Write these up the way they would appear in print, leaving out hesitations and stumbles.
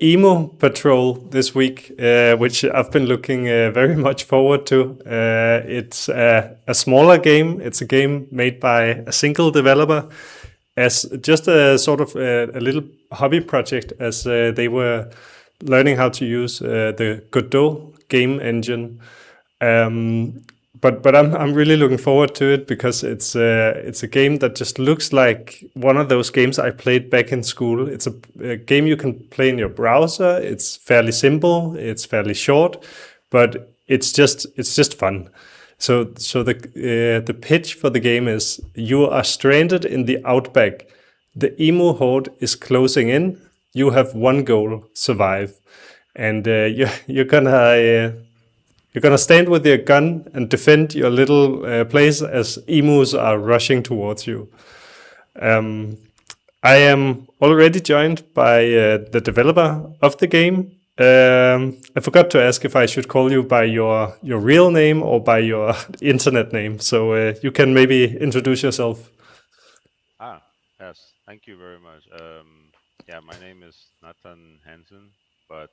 Emu Patrol this week, which I've been looking very much forward to. It's a smaller game. It's a game made by a single developer, as just a sort of a little hobby project, as they were learning how to use the Godot game engine. Um, but I'm really looking forward to it because it's a game that just looks like one of those games I played back in school. It's a game you can play in your browser. It's fairly simple. It's fairly short, but it's just fun. So the pitch for the game is you are stranded in the outback. The emu horde is closing in. You have one goal: survive, and you're gonna stand with your gun and defend your little place as emus are rushing towards you. Um, I am already joined by the developer of the game. I forgot to ask if I should call you by your real name or by your internet name. So you can maybe introduce yourself. Ah, yes. Thank you very much. Yeah, my name is Nathan Hansen, but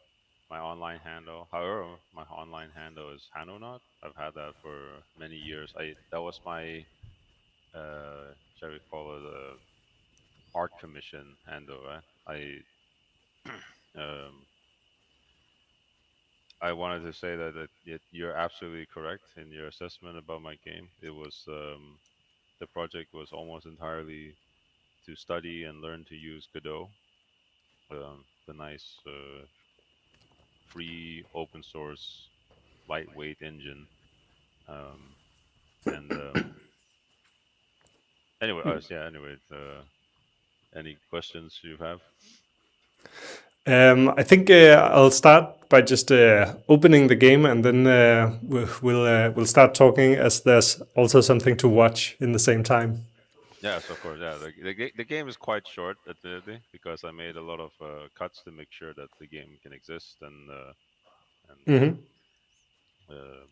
my online handle, however, my online handle is Hanonaut. I've had that for many years. I That was my shall we call it a art commission handle, right? Um I wanted to say that you're absolutely correct in your assessment about my game. It was the project was almost entirely to study and learn to use Godot, the nice free open source lightweight engine. Um, and anyway, yeah. Anyway, any questions you have? I think I'll start by just opening the game, and then we'll start talking as there's also something to watch in the same time. Yes, of course. Yeah, the game is quite short, admittedly, because I made a lot of cuts to make sure that the game can exist and Hmm. uh,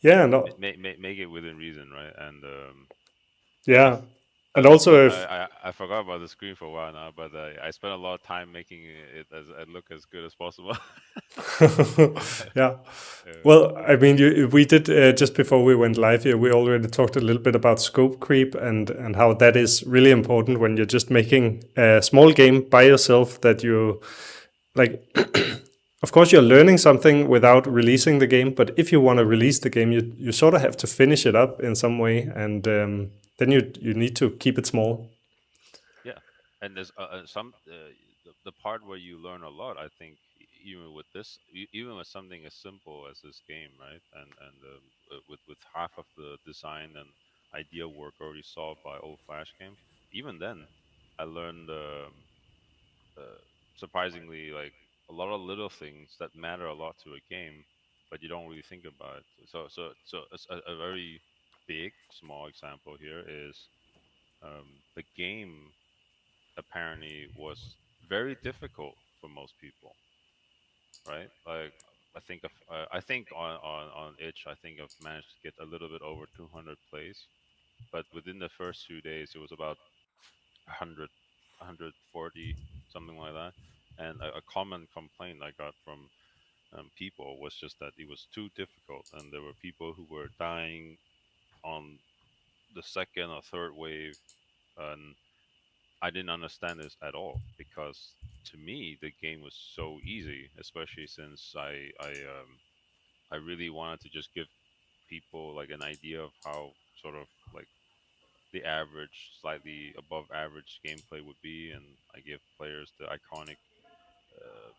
Yeah, no, make it within reason, right? And yeah, and I, also if I forgot about the screen for a while now, but I spent a lot of time making it as it look as good as possible. yeah. uh, Well, I mean, we did just before we went live here. We already talked a little bit about scope creep and how that is really important when you're just making a small game by yourself. That you like, of course, you're learning something without releasing the game. But if you want to release the game, you sort of have to finish it up in some way, and then you need to keep it small. yeah, and there's some the part where you learn a lot. I think even with this, even with something as simple as this game, right? And with half of the design and idea work already solved by old Flash games, even then, I learned uh, surprisingly like a lot of little things that matter a lot to a game, but you don't really think about it. A very big small example here is the game apparently was very difficult for most people, right? Like I think on itch I think I've managed to get a little bit over 200 plays, but within the first few days it was about 100, 140, something like that. And a common complaint I got from people was just that it was too difficult, and there were people who were dying on the second or third wave, and I didn't understand this at all because to me the game was so easy, especially since I really wanted to just give people like an idea of how sort of like the average, slightly above average gameplay would be, and I give players the iconic uh,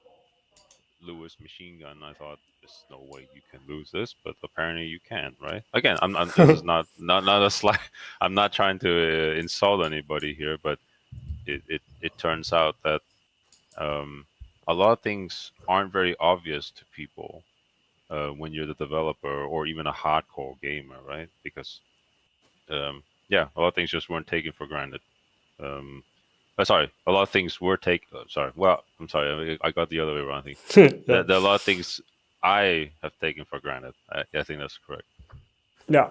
Lewis machine gun. I thought there's no way you can lose this, but apparently you can, right? Again, this is not a slight. I'm not trying to insult anybody here, but it turns out that um, a lot of things aren't very obvious to people when you're the developer or even a hardcore gamer, right? Because yeah, a lot of things just weren't taken for granted. Um, sorry, a lot of things were taken. Sorry, well, I'm sorry, I got the other way around. I think Yeah, there are a lot of things I have taken for granted. I think that's correct. yeah.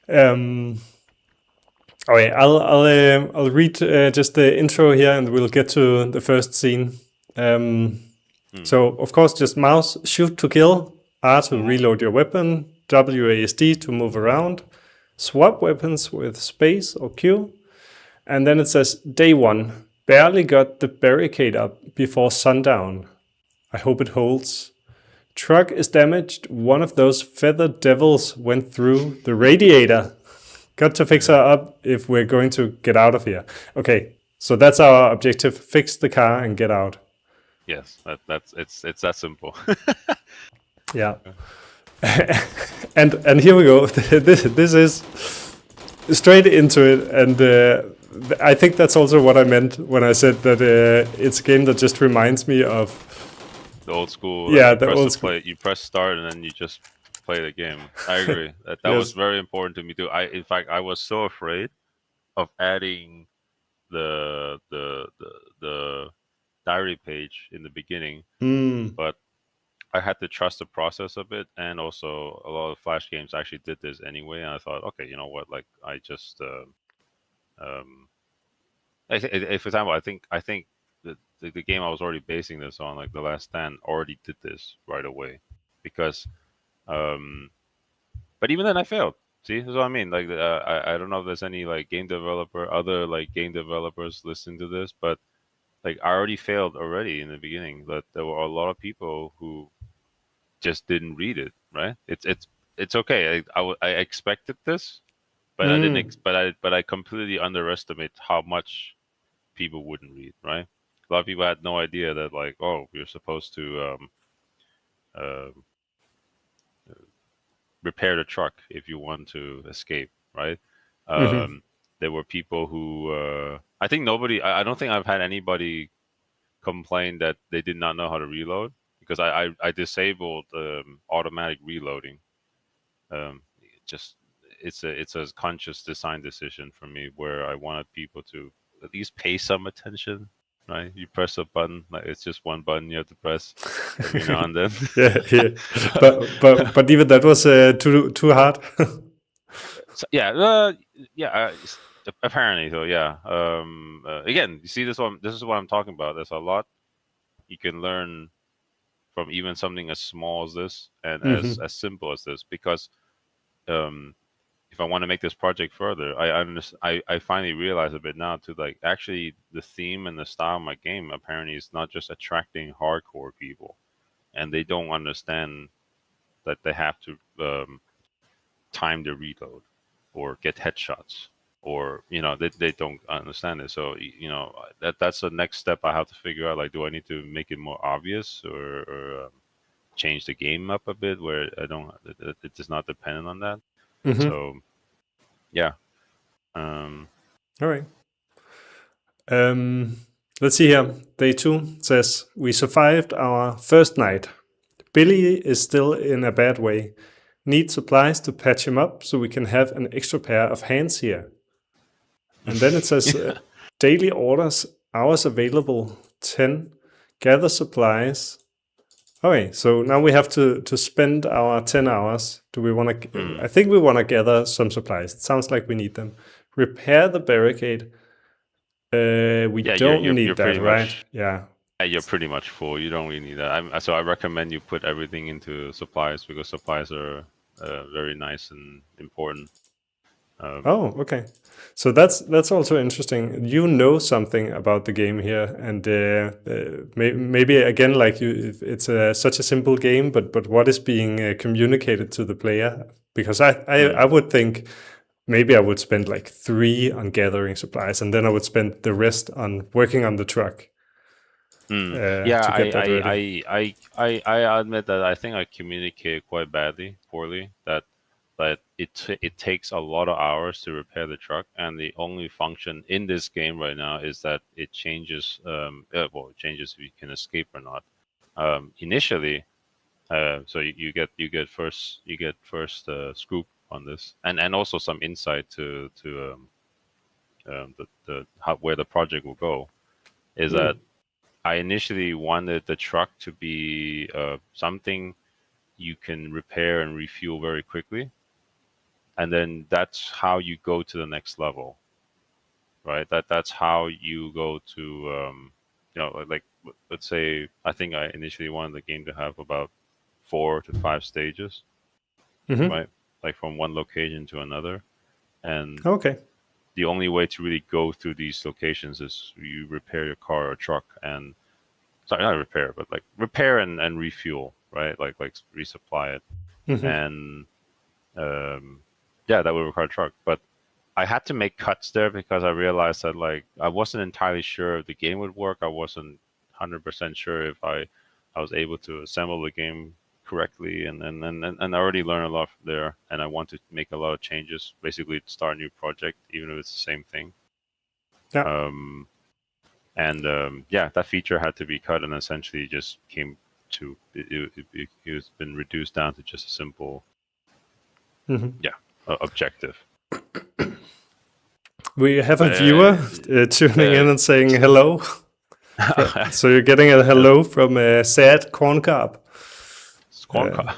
Um, All right, I'll read just the intro here, and we'll get to the first scene. So, of course, just mouse shoot to kill, R to reload your weapon, WASD to move around, swap weapons with space or Q, and then it says day 1. Barely got the barricade up before sundown. I hope it holds. Truck is damaged. One of those feathered devils went through the radiator. Got to fix her up if we're going to get out of here. Okay, so that's our objective. Fix the car and get out. Yes, that's it's that simple. Yeah. and here we go. This is straight into it, and I think that's also what I meant when I said that it's a game that just reminds me of The old school. Yeah, you the press old the school. play, you press start, and then you just play the game. I agree. That Yes. was very important to me too. In fact, I was so afraid of adding the diary page in the beginning, but I had to trust the process of it, and also a lot of Flash games actually did this anyway. And I thought, okay, you know what? Like, I just, for example, I think the game I was already basing this on, like The Last Stand, already did this right away, because, but even then I failed. See, that's what I mean. Like, I don't know if there's any like other like game developers listening to this, but like I already failed already in the beginning. That there were a lot of people who just didn't read it. Right? It's okay. I expected this, but I didn't. But I completely underestimate how much people wouldn't read. Right? A lot of people had no idea that, like, oh, you're supposed to uh, repair the truck if you want to escape. Right? Um, there were people who I think nobody. I don't think I've had anybody complain that they did not know how to reload, because I disabled automatic reloading. Just it's a conscious design decision for me, where I wanted people to at least pay some attention. Right, you press a button, like it's just one button you have to press every now and then. yeah. But even that was too hard. So, yeah, apparently. So yeah. Again, you see this one. This is what I'm talking about. There's a lot you can learn from even something as small as this, and as simple as this, because if I want to make this project further, I finally realize a bit now too, like, actually the theme and the style of my game apparently is not just attracting hardcore people, and they don't understand that they have to time the reload or get headshots, or they don't understand it. So that's the next step I have to figure out. Like, do I need to make it more obvious, or change the game up a bit where I don't it is not dependent on that. So yeah. All right. Let's see here. Day 2 says we survived our first night. Billy is still in a bad way. Need supplies to patch him up so we can have an extra pair of hands here. And then it says daily orders, hours available 10. Gather supplies. Okay, so now we have to spend our 10 hours. Do we want to? I think we want to gather some supplies. It sounds like we need them. Repair the barricade. We Yeah, don't you're need that, pretty right? much Yeah. you're pretty much full. You don't really need that. So I recommend you put everything into supplies, because supplies are very nice and important. Oh, okay. So that's also interesting. You know something about the game here, and maybe again, like it's such a simple game, but what is being communicated to the player? Because I would think maybe I would spend like 3 on gathering supplies, and then I would spend the rest on working on the truck Yeah, to get that ready. I admit that I think I communicated quite poorly. That it takes a lot of hours to repair the truck, and the only function in this game right now is that it changes. It changes if you can escape or not. Initially, so you get first scoop on this, and also some insight to the how, where the project will go. Is that I initially wanted the truck to be something you can repair and refuel very quickly, and then that's how you go to the next level. right? That's how you go to, let's say I think I initially wanted the game to have about 4 to 5 stages, Mm-hmm. right? Like from one location to another, and Okay. the only way to really go through these locations is you repair your car or truck, and sorry, not repair, but like repair and refuel, right? Like resupply it, Mm-hmm. and yeah, that would require a truck. But I had to make cuts there because I realized that like I wasn't entirely sure if the game would work. I wasn't 100% sure if I was able to assemble the game correctly, and I already learned a lot there. And I want to make a lot of changes, basically to start a new project, even if it's the same thing. Yeah. Um, and yeah, that feature had to be cut, and essentially just came to it's been reduced down to just a simple Mm-hmm. yeah objective. We have a But viewer tuning in and saying hello. So you're getting a hello from a sad corn cob. Corn cob.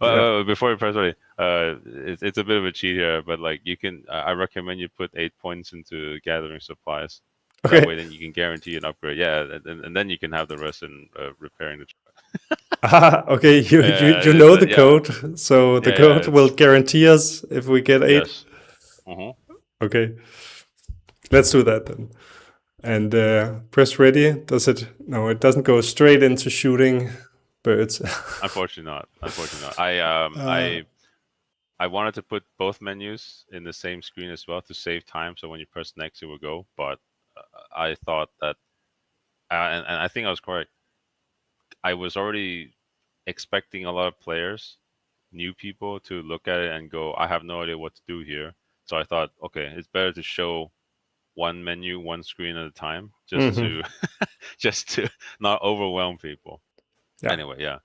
Yeah. Before you press play, it's a bit of a cheat here, but like you can, I recommend you put 8 points into gathering supplies. That Okay. way, then you can guarantee an upgrade. Yeah, and then you can have the rest in repairing the truck. Okay. You Yeah, know the yeah, code, so the yeah. code will guarantee us if we get 8. Yes. Hmm. Okay. Let's do that then. And press ready. Does it? No, it doesn't go straight into shooting birds. Unfortunately not. Unfortunately not. I wanted to put both menus in the same screen as well to save time. So when you press next, it will go. But I thought that, and I think I was correct. I was already expecting a lot of players, new people, to look at it and go, "I have no idea what to do here." So I thought, okay, it's better to show one menu, one screen at a time, just Hmm. to just to not overwhelm people. Yeah. Anyway, yeah.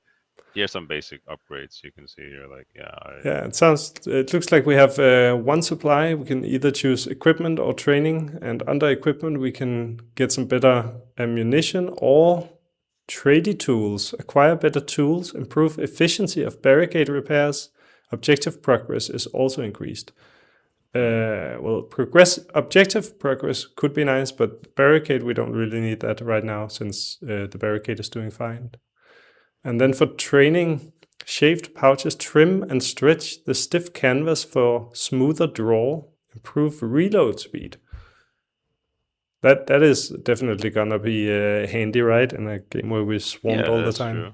Here's some basic upgrades you can see here. Like, yeah, Yeah, it looks like we have one supply. We can either choose equipment or training, and under equipment we can get some better ammunition or tradie tools, acquire better tools, improve efficiency of barricade repairs. Objective progress is also increased. Well, objective progress could be nice, but barricade we don't really need that right now since the barricade is doing fine. And then for training, shaved pouches trim and stretch the stiff canvas for smoother draw, improve reload speed. That is definitely gonna be handy, right? In a game where we're swarmed all the that's time. true.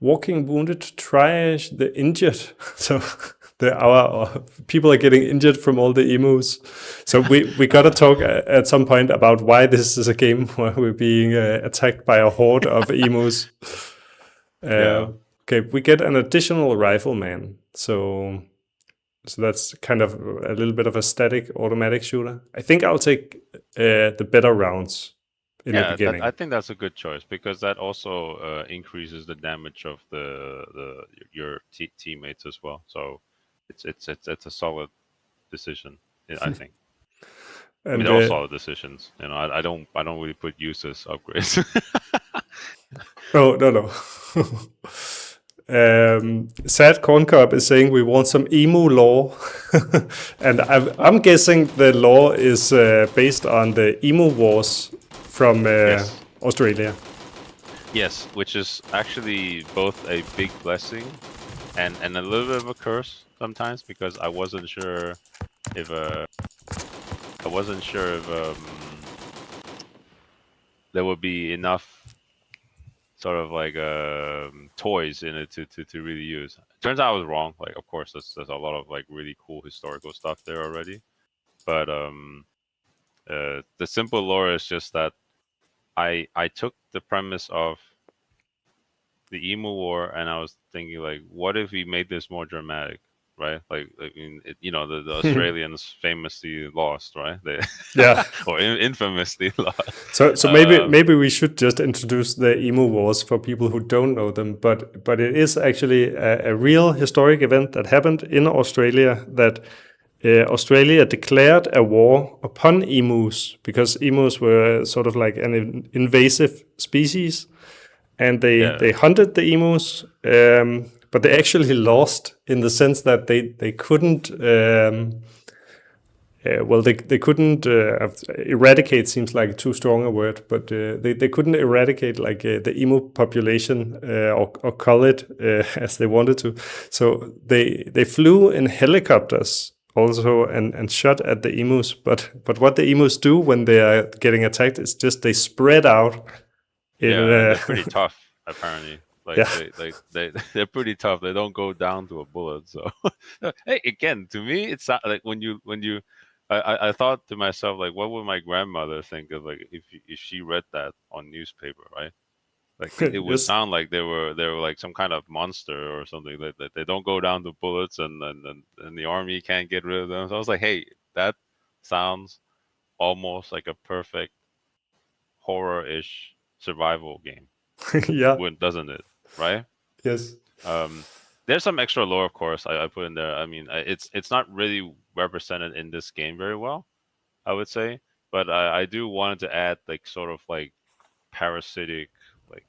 Walking wounded, triage the injured. So our people are getting injured from all the emus. So we gotta talk at some point about why this is a game where we're being attacked by a horde of emus. Yeah. Okay, we get an additional rifleman. So that's kind of a little bit of a static automatic shooter. I think I'll take the better rounds in the beginning. I think that's a good choice because that also increases the damage of your teammates as well. So it's a solid decision, I think. I mean, And they're all solid decisions. I don't really put useless upgrades. no. Sad Corn Cob is saying we want some emu lore, and I'm guessing the lore is based on the emu wars from Yes. Australia. Yes, which is actually both a big blessing and a little bit of a curse sometimes because I wasn't sure if there would be enough sort of like toys in it to really use. Turns out I was wrong. Like, of course, there's a lot of like really cool historical stuff there already, but the simple lore is just that I took the premise of the Emu War and I was thinking like, what if we made this more dramatic? Right, like I mean, the Australians famously lost, right? Yeah. Or infamously lost. So maybe we should just introduce the emu wars for people who don't know them. But it is actually a real historic event that happened in Australia. That Australia declared a war upon emus because emus were sort of like an invasive species, and they hunted the emus. But they actually lost in the sense that they couldn't well, they couldn't eradicate. Seems like too strong a word, but they couldn't eradicate like the emu population or cull it as they wanted to. So they flew in helicopters also and shot at the emus. But what the emus do when they are getting attacked is just they spread out. Yeah, and they're pretty tough apparently. Like Yeah. they're pretty tough. They don't go down to a bullet. So hey, again, to me, it's not like when you I thought to myself like, what would my grandmother think of like if she read that on newspaper, right? Like it would Yes. sound like they were like some kind of monster or something that they don't go down to bullets and the army can't get rid of them. So I was like, hey, that sounds almost like a perfect horror-ish survival game, Yeah. doesn't it? Right? Yes. Um, there's some extra lore, of course. I put in there. I mean, it's not really represented in this game very well, I would say, but I do wanted to add like sort of like parasitic like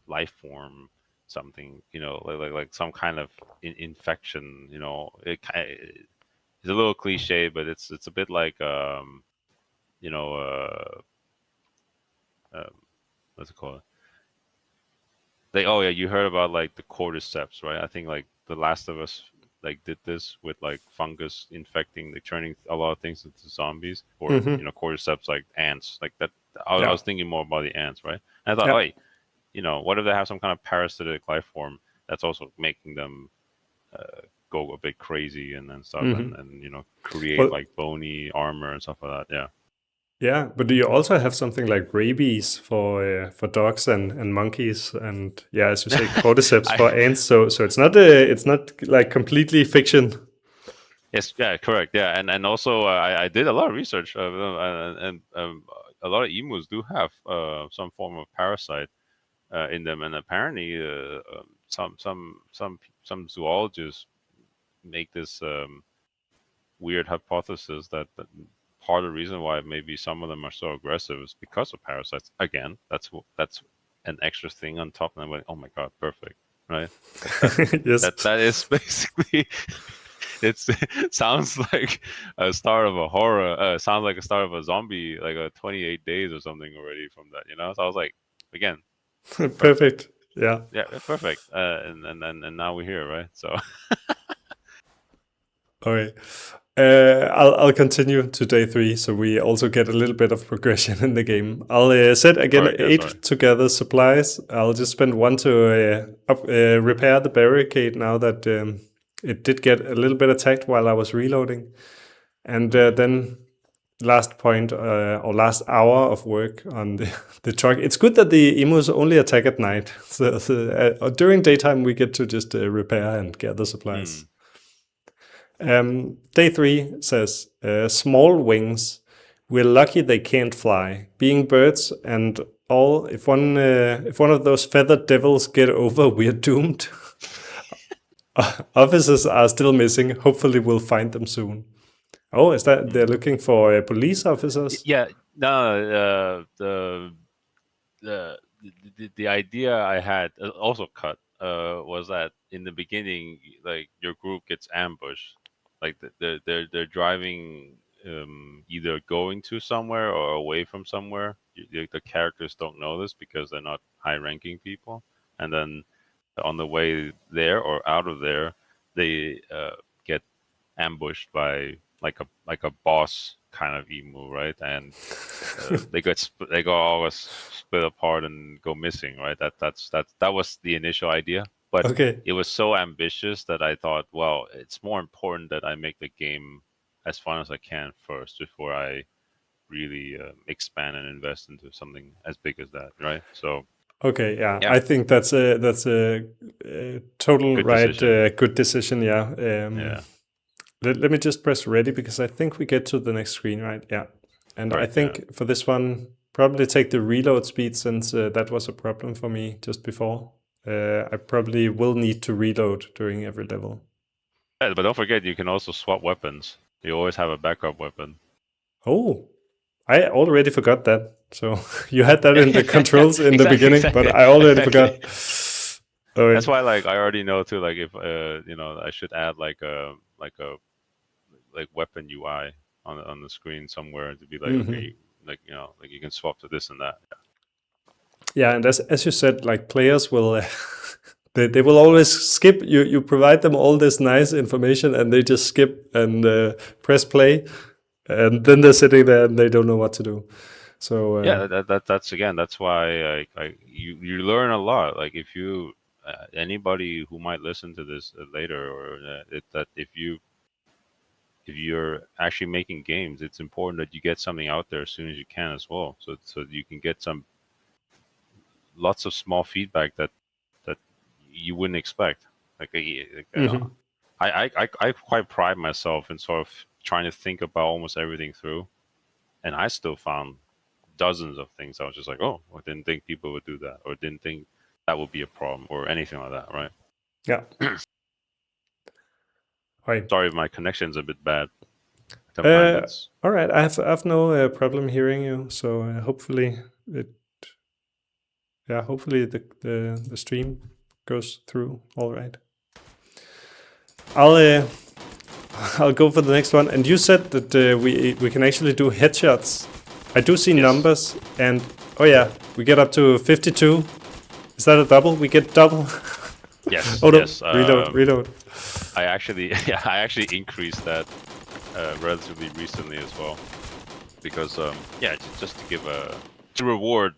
life form, something, like some kind of infection. It's a little cliche, but it's a bit like you know um, what's it called? Like, oh yeah, you heard about like the cordyceps, right? I think like The Last of Us like did this with like fungus infecting, like turning a lot of things into zombies, or Hmm. cordyceps like ants, like that. I Yeah. was thinking more about the ants, right? And I thought, Yeah. oh, what if they have some kind of parasitic life form that's also making them go a bit crazy and stuff, Hmm. and create Well, like bony armor and stuff like that. Yeah. yeah, but do you also have something like rabies for dogs and monkeys, and yeah, as you say, cordyceps I for ants? So it's not like completely fiction. Yes, yeah, correct. Yeah, and also I did a lot of research, and a lot of emus do have some form of parasite in them, and apparently some zoologists make this weird hypothesis that part of the reason why maybe some of them are so aggressive is because of parasites. Again, that's an extra thing on top, and I'm like, oh my god, perfect, right? Like that Yes. that is basically it's it sounds like a start of a horror. Sounds like a start of a zombie, like a 28 days or something already from that. So I was like, again, perfect. Perfect. Yeah. Yeah, perfect. And now we're here, right? So Okay. I'll continue to day 3, so we also get a little bit of progression in the game. I'll set again correct. Yeah, sorry. 8 to gather supplies. I'll just spend 1 to repair the barricade now that it did get a little bit attacked while I was reloading. And then last point or last hour of work on the truck. It's good that the emus only attack at night. So during daytime, we get to just repair and gather supplies. Hmm. Day 3 says small wings. We're lucky they can't fly. Being birds and all, if one of those feathered devils get over, we're doomed. Officers are still missing. Hopefully, we'll find them soon. Oh, is that they're Hmm. looking for police officers? Yeah. No. The idea I had also cut was that in the beginning, like your group gets ambushed, like they're driving either going to somewhere or away from somewhere. The characters don't know this because they're not high-ranking people, and then on the way there or out of there, they get ambushed by like a boss kind of emu, right? And they go always split apart and go missing, right? That was the initial idea, but Okay. it was so ambitious that I thought, well, it's more important that I make the game as fun as I can first before I really expand and invest into something as big as that, right? So Okay, yeah, yeah, I think that's a total good right, decision. good decision. Yeah. Yeah, Let me just press ready because I think we get to the next screen, right? Yeah. And I correct. Yeah. think for this one, probably take the reload speed since that was a problem for me just before. I probably will need to reload during every level. Yeah, but don't forget, you can also swap weapons. You always have a backup weapon. Oh, I already forgot that. So you had that in the Yeah, controls in the exactly, beginning, but exactly, I already exactly. forgot. Oh, That's wait. why, like, I already know too. Like, if I should add like a weapon UI. on the screen somewhere to be like, Mm-hmm. okay, like like you can swap to this and that. Yeah, and as you said, like players will they will always skip. You provide them all this nice information, and they just skip and press play, and then they're sitting there and they don't know what to do. So Yeah, that's again, that's why you learn a lot. Like if you anybody who might listen to this later, or that if you're actually making games, it's important that you get something out there as soon as you can as well, so you can get some lots of small feedback that you wouldn't expect. mhm. I quite pride myself in sort of trying to think about almost everything through, and I still found dozens of things. I was just like, oh, I didn't think people would do that, or didn't think that would be a problem, or anything like that, right? Yeah. Right. Sorry if my connection's a bit bad. Sometimes it's All right. I have no problem hearing you. So hopefully it hopefully the stream goes through all right. I'll I'll go for the next one. And you said that we can actually do headshots. I do see numbers, and oh yeah, we get up to 52. Is that a double? We get double. yes, Oh no! yes. Reload. I actually I actually increased that relatively recently as well, because just to give to reward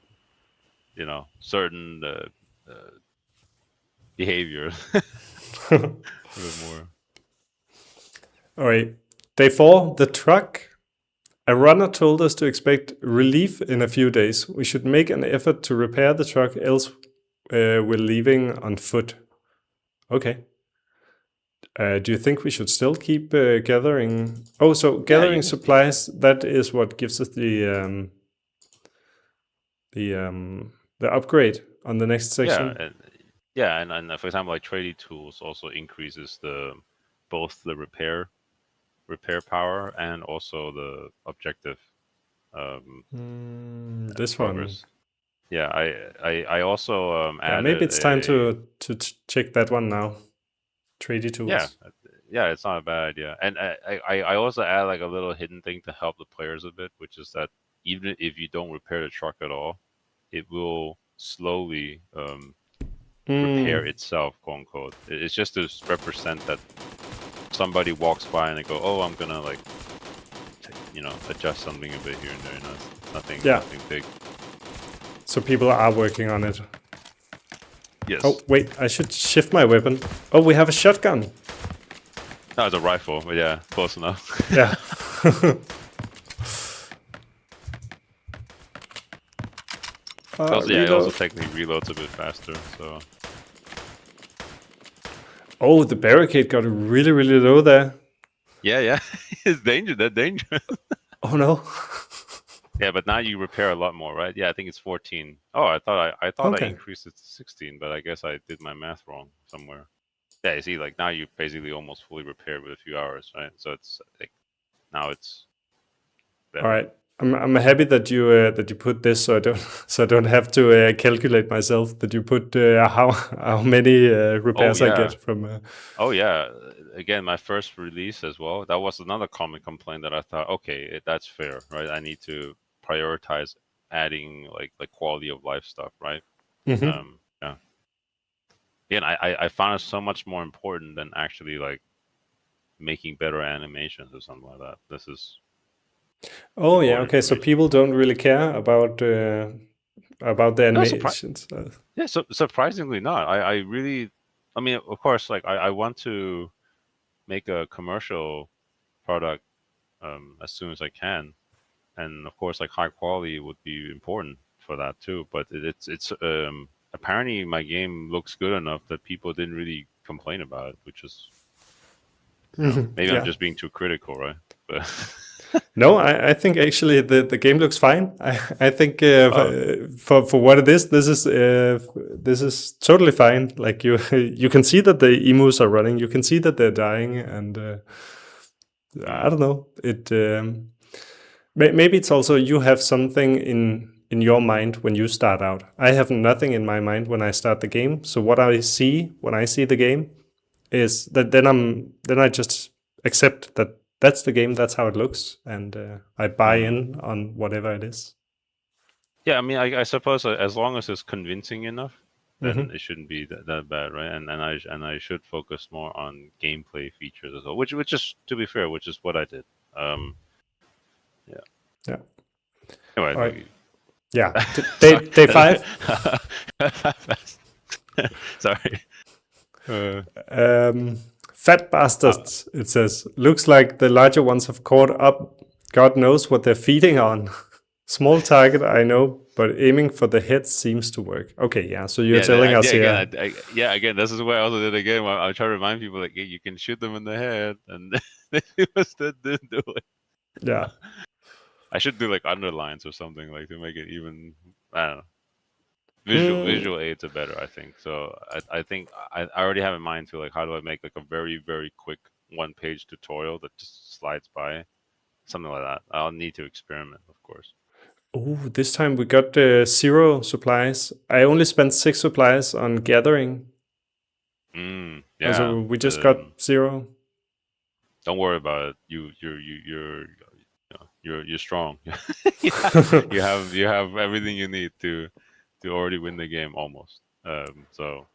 certain behavior a bit more. All right. Day 4, the truck. A runner told us to expect relief in a few days. We should make an effort to repair the truck, else we're leaving on foot. Okay. Do you think we should still keep gathering? Oh, so gathering supplies, that is what gives us the upgrade on the next section. And for example, like trading tools also increases both the repair power and also the objective This progress. one. Yeah, I also added. Maybe it's time to check that one now. Trading tools. Yeah, it's not a bad idea. And I also add like a little hidden thing to help the players a bit, which is that even if you don't repair the truck at all, it will slowly repair itself, quote unquote. It's just to represent that somebody walks by and they go, "Oh, I'm gonna like, adjust something a bit here and there." Nothing big. So people are working on it. Yes. Oh wait, I should shift my weapon. Oh, we have a shotgun. No, it's a rifle, but yeah, close enough. Yeah. It also technically reloads a bit faster, so. Oh, the barricade got really, really low there. Yeah. It's dangerous. That's dangerous. Oh no. Yeah, but now you repair a lot more, right? Yeah, I think it's 14. Oh, I thought I increased it to 16, but I guess I did my math wrong somewhere. Yeah, you see, like now you basically almost fully repaired with a few hours, right? So it's like now it's better. All right. I'm happy that you put this, so I don't have to calculate myself. That you put how many repairs I get from. Oh yeah, again, my first release as well. That was another common complaint that I thought, okay, that's fair, right? I need to prioritize adding like quality of life stuff, right? Mm-hmm. Yeah. Again, I found it so much more important than actually like making better animations or something like that. This is. Oh yeah, okay. So people don't really care about the animations. Yeah, surprisingly not. I really, I mean, of course, like I want to make a commercial product as soon as I can, and of course, like high quality would be important for that too. But it's apparently my game looks good enough that people didn't really complain about it, which is maybe I'm just being too critical, right? But. No, I think actually the game looks fine. I think for what it is, this is totally fine. Like you can see that the emus are running. You can see that they're dying, and I don't know. It maybe it's also you have something in your mind when you start out. I have nothing in my mind when I start the game. So what I see when I see the game is that then I just accept that that's the game. That's how it looks, and I buy Mm. in on whatever it is. Yeah, I mean, I suppose as long as it's convincing enough, then Hmm. it shouldn't be that bad, right? And I should focus more on gameplay features as well, which is, to be fair, which is what I did. Um, yeah. Yeah. All right. Anyway, Yeah. sorry. Day five. Sorry. Uh, Um, Fat uh, bastards. It says looks like the larger ones have caught up. God knows what they're feeding on. Small target, I know, but aiming for the head seems to work. Okay, yeah. So you're yeah, telling yeah. us Again, here. yeah. Again, this is what I also did again. I try to remind people like, yeah, you can shoot them in the head, and they still didn't do it. Yeah. I should do like underlines or something like to make it even. I don't know. Mm, Visual aids are better, I think. So I think I already have in mind too, like how do I make like a very very quick 1 page tutorial that just slides by, something like that. I'll need to experiment, of course. oh, this time we got 0 supplies. I only spent 6 supplies on gathering. Yeah. So we just got 0. Don't worry about it. You're strong. you you have everything you need to already win the game almost. So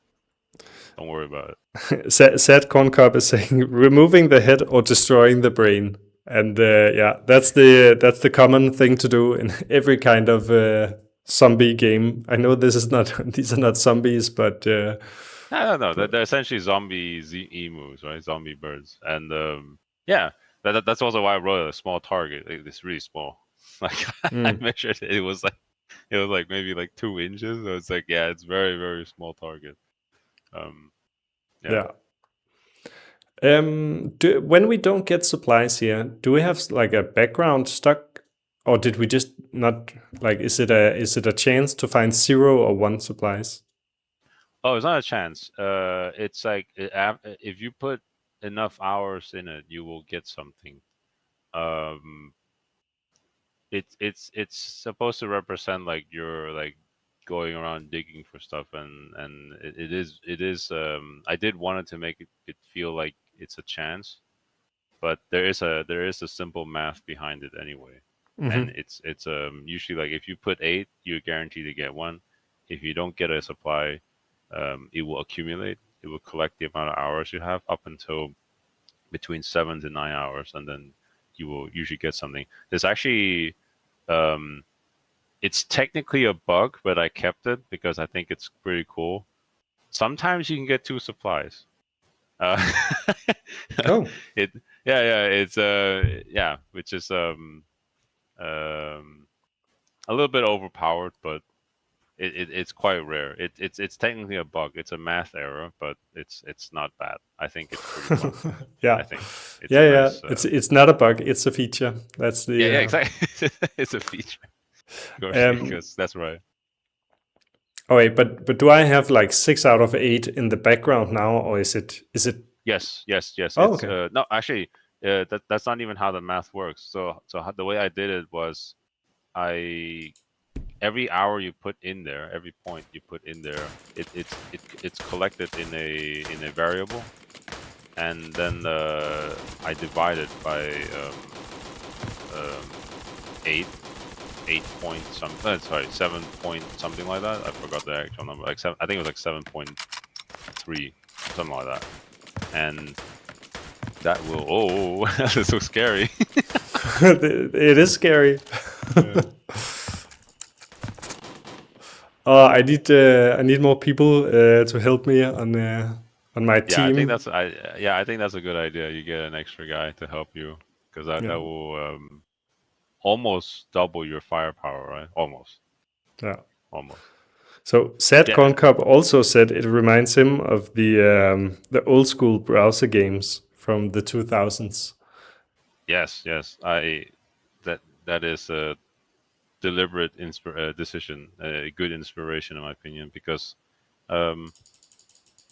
don't worry about it. Sad Corn Cob is saying removing the head or destroying the brain. And yeah, that's the common thing to do in every kind of zombie game. I know this is not these are not zombies, but No. They're essentially zombie emus, right? Zombie birds, and yeah, that's also why I wrote a small target. It's really small. Like I mm, measured it. It was like maybe like 2 inches. So it's like, yeah, it's very very small target. Um, yeah. yeah. When we don't get supplies here, do we have like a background stuck, or did we just not like? Is it a chance to find 0 or 1 supplies? Oh, it's not a chance. It's like if you put enough hours in it, you will get something. Um, it's supposed to represent like you're like going around digging for stuff, and it is. I did want it to make it feel like it's a chance, but there is a simple math behind it anyway, and Hmm. it's usually like if you put 8, you're guaranteed to get one. If you don't get a supply, it will accumulate. It will collect the amount of hours you have up until between 7 to 9 hours, and then you will usually get something. There's actually um, it's technically a bug, but I kept it because I think it's pretty cool. Sometimes you can get 2 supplies. Uh, Oh, it yeah, it's yeah, which is um a little bit overpowered, but it's quite rare. It's technically a bug. It's a math error, but it's not bad. I think it's pretty fun. I yeah, think it's a yeah. nice It's not a bug; it's a feature. That's yeah, the. exactly. It's a feature. Um, Because that's right. oh wait, but do I have like 6 out of 8 in the background now, or is it? Yes. Oh, It's okay. no, actually, that's not even how the math works. So the way I did it was I every hour you put in there, every point you put in there, it's collected in a variable, and then I divide it by um, eight 8 point some sorry 7 point something like that. I forgot the actual number. Like seven, I think it was like 7.3, something like that, and that will oh that's so scary. It is scary. Yeah. I need more people to help me on my Yeah, I think team. that's I think that's a good idea. You get an extra guy to help you because that Yeah, will almost double your firepower, right? Almost, yeah. almost. So Sad Yeah. Corn Cup also said it reminds him of the old school browser games from the 2000s. Yes. I that is a deliberate decision, a good inspiration in my opinion, because um,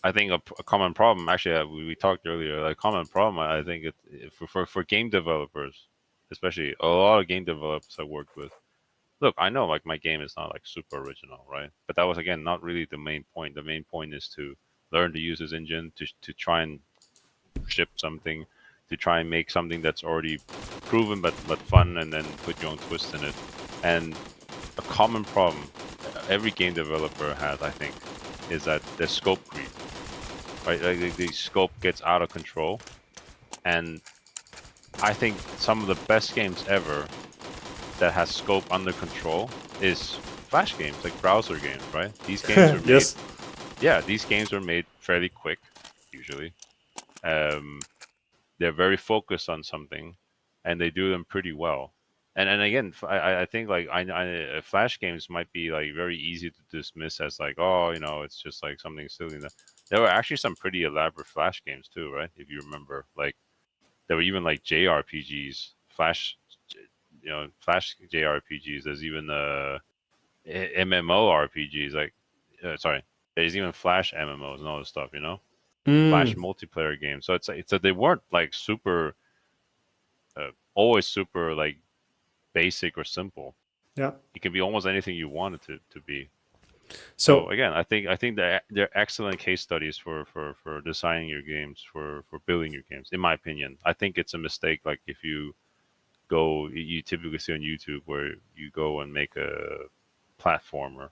I think a common problem. Actually, we talked earlier. A common problem. I think for game developers, especially a lot of game developers I worked with. Look, I know like my game is not like super original, right? But that was again not really the main point. The main point is to learn to use this engine to try and ship something to try and make something that's already proven but fun, and then put your own twist in it. And a common problem every game developer has, I think, is that there's scope creep, right? Like the scope gets out of control, and I think some of the best games ever that has scope under control is Flash games, like browser games, right? These games are made, Yes. yeah, these games are made fairly quick, usually. They're very focused on something, and they do them pretty well. And again, I think like Flash games might be like very easy to dismiss as like, oh, it's just like something silly. There were actually some pretty elaborate Flash games too, right? If you remember, like there were even like JRPGs, Flash JRPGs. There's even MMORPGs, like sorry, there's even Flash MMOs and all this stuff, Flash Mm. multiplayer games. So it's they weren't like super, always super like basic or simple. Yeah. It can be almost anything you want it to be. So So again, I think that they're excellent case studies for designing your games, for building your games. In my opinion, I think it's a mistake. Like if you typically see on YouTube where you go and make a platformer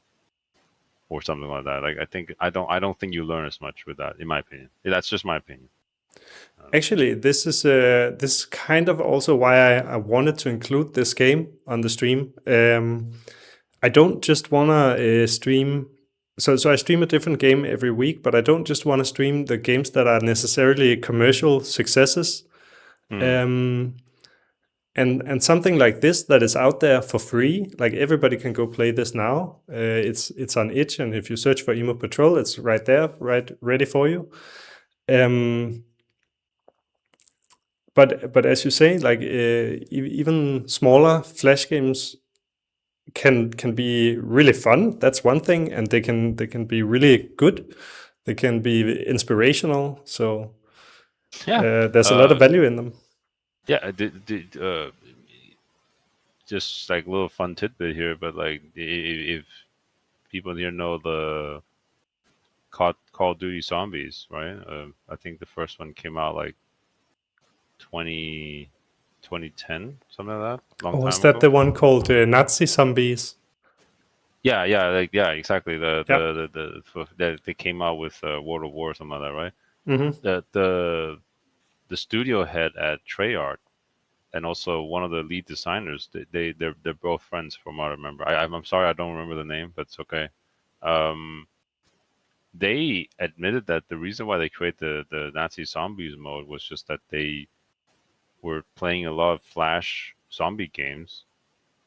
or something like that. Like I don't think you learn as much with that. In my opinion, that's just my opinion. actually, this is kind of also why I wanted to include this game on the stream. I don't just wanna stream. So I stream a different game every week, but I don't just want to stream the games that are necessarily commercial successes. Mm. Um, and something like this that is out there for free, like everybody can go play this now. It's on itch, and if you search for Emu Patrol, it's right there, right ready for you. Um, but as you say, like even smaller Flash games can be really fun. That's one thing, and they can be really good. They can be inspirational. So Yeah. there's a lot of Uh, value in them. yeah. Just like a little fun tidbit here, but like if people here know the Call of Duty Zombies, right? I think the first one came out like 20, 2010, something like that, long Or was time that ago. the one called Nazi Zombies? Yeah, exactly. Yeah. They came out with World of War or something like that, right? Hmm. The studio head at Treyarch and also one of the lead designers, they're both friends from what I remember. I'm sorry I don't remember the name, but it's okay. Um, they admitted that the reason why they created the Nazi zombies mode was just that they were playing a lot of Flash zombie games,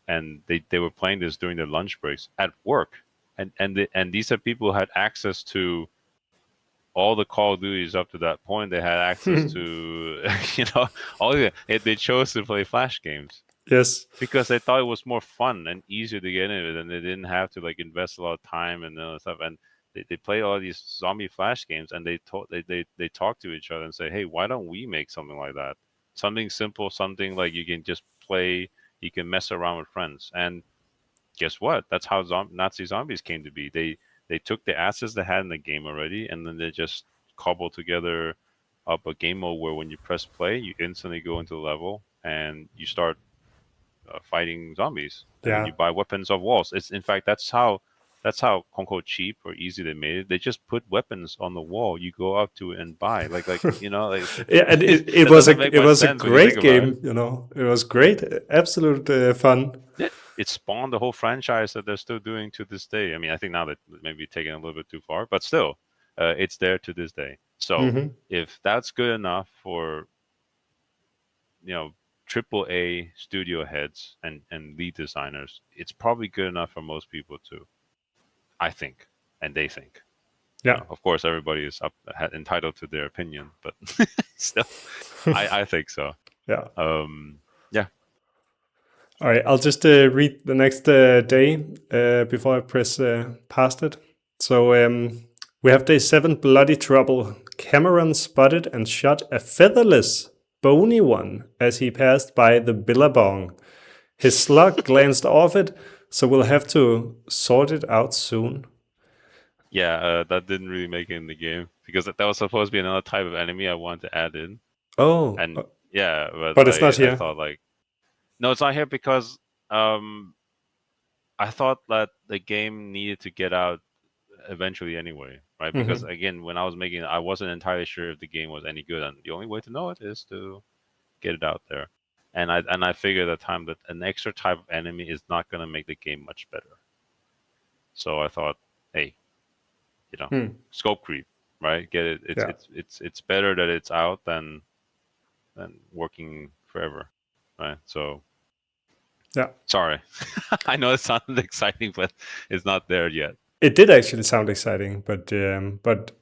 and they were playing this during their lunch breaks at work, and these are people who had access to all the Call of Duties up to that point. They had access to all of it. They chose to play Flash games Yes. because they thought it was more fun and easier to get into it, and they didn't have to like invest a lot of time and all that stuff. And they play all these zombie Flash games, and they talk to each other and say, "Hey, why don't we make something like that? Something simple, something like you can just play, you can mess around with friends." And guess what? That's how Nazi zombies came to be. They took the assets they had in the game already, and then they just cobbled together up a game mode where when you press play, you instantly go into the level and you start fighting zombies, and then Yeah. you buy weapons off walls. It's in fact that's how quote unquote cheap or easy they made it. They just put weapons on the wall. You go up to it and buy. Like Yeah, and it that was doesn't a make it much was a sense when you think great about it. game. It was great, absolute fun. It spawned the whole franchise that they're still doing to this day. I mean, I think now that maybe taken a little bit too far, but still, it's there to this day. So Hmm. if that's good enough for triple A studio heads and lead designers, it's probably good enough for most people too. I think, and they think. Yeah. Of course, everybody is entitled to their opinion, but still, I think so. Yeah. Yeah, All right. I'll just read the next day before I press past it. So we have day 7, bloody trouble. Cameron spotted and shot a featherless, bony one as he passed by the billabong. His slug glanced off it, so we'll have to sort it out soon. yeah, that didn't really make it in the game because that was supposed to be another type of enemy I wanted to add in, Oh, and Yeah, but But it's not I here. thought like no, it's not here because um I thought that the game needed to get out eventually anyway, right? Because Hmm. again, when I was making it, I wasn't entirely sure if the game was any good, and the only way to know it is to get it out there. And I figured at the time that an extra type of enemy is not going to make the game much better. So I thought, hey, Hmm. scope creep, right? Get it. It's Yeah. it's it's it's better that it's out than working forever, right? So Yeah. sorry, I know it sounded exciting, but it's not there yet. It did actually sound exciting, but Yeah,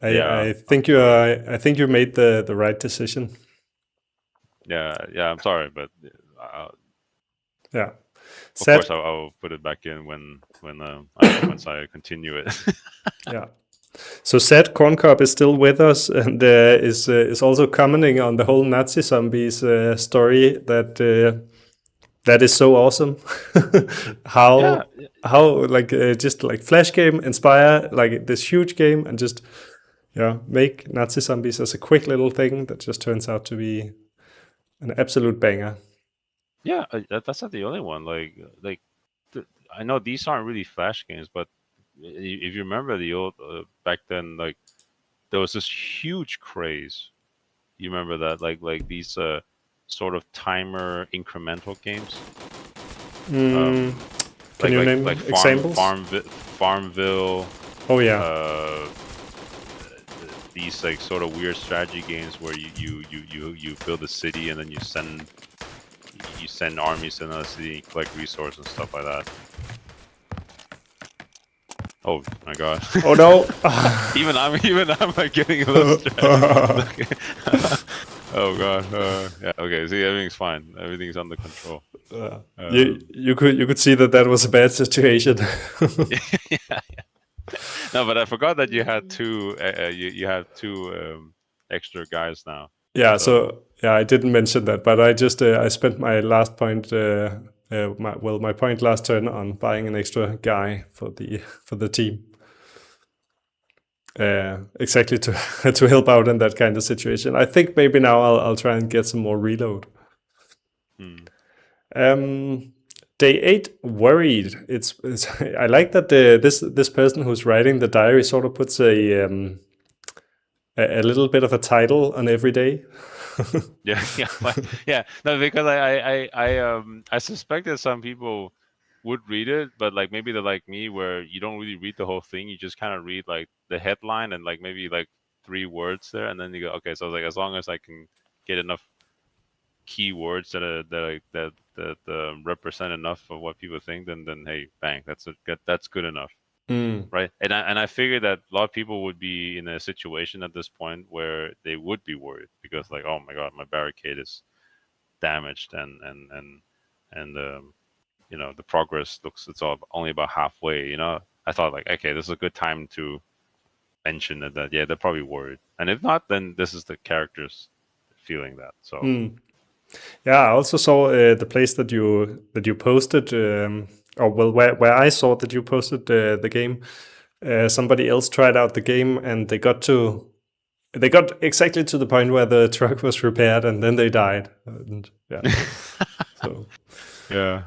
I I'm think sorry. I think you made the right decision. Yeah, I'm sorry, but Yeah. of course Sad. I'll put it back in once I continue it. Yeah. So Sad Corn Cob is still with us and is also commenting on the whole Nazi zombies story that is so awesome. Yeah, How like just like Flash game inspire like this huge game and just make Nazi zombies as a quick little thing that just turns out to be an absolute banger. yeah, that's not the only one. Like I know these aren't really Flash games, but if you remember the old back then, like there was this huge craze. You remember that, like these sort of timer incremental games, Mm, um, can you name like examples? Farmville, Oh yeah. uh, these like sort of weird strategy games where you build a city and then you send armies to another city, and collect resources and stuff like that. Oh my god! Oh no. Even I'm like getting a little stressed. Oh god! Yeah. Okay. See, everything's fine. Everything's under control. You could see that was a bad situation. Yeah. No, but I forgot that you had two. You have two extra guys now. Yeah, So so yeah, I didn't mention that, but I just I spent my last point, my point last turn on buying an extra guy for the team, exactly to to help out in that kind of situation. I think maybe now I'll try and get some more reload. hmm. Um, Day 8, worried. It's I like that this person who's writing the diary sort of puts a little bit of a title on every day. Yeah, yeah. No, because I suspected some people would read it, but like maybe they're like me, where you don't really read the whole thing. You just kind of read like the headline and like maybe like 3 words there, and then you go, okay. So like as long as I can get enough keywords that represent enough of what people think, then hey, bang, that's good enough, Mm. right? And I figured that a lot of people would be in a situation at this point where they would be worried because like, oh my god, my barricade is damaged and the progress looks it's all only about halfway. I thought like, okay, this is a good time to mention that yeah, they're probably worried, and if not, then this is the characters feeling that. So Mm. Yeah, I also saw the place that you posted, or well, where I saw that you posted the game. Somebody else tried out the game and they got exactly to the point where the truck was repaired and then they died. And yeah, so yeah.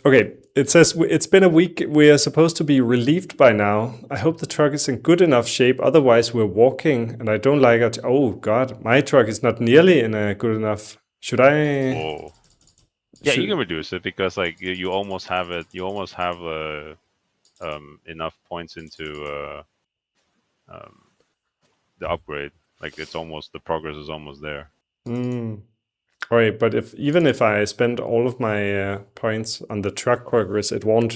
okay. It says it's been a week. We are supposed to be relieved by now. I hope the truck is in good enough shape. Otherwise, we're walking, and I don't like it. Oh God, my truck is not nearly in a good enough. Should I? Oh, yeah, you Should can reduce it because like you almost have it. You almost have enough points into um, the upgrade. Like it's almost the progress is almost there. Mm. All right, but if I spend all of my points on the truck progress, it won't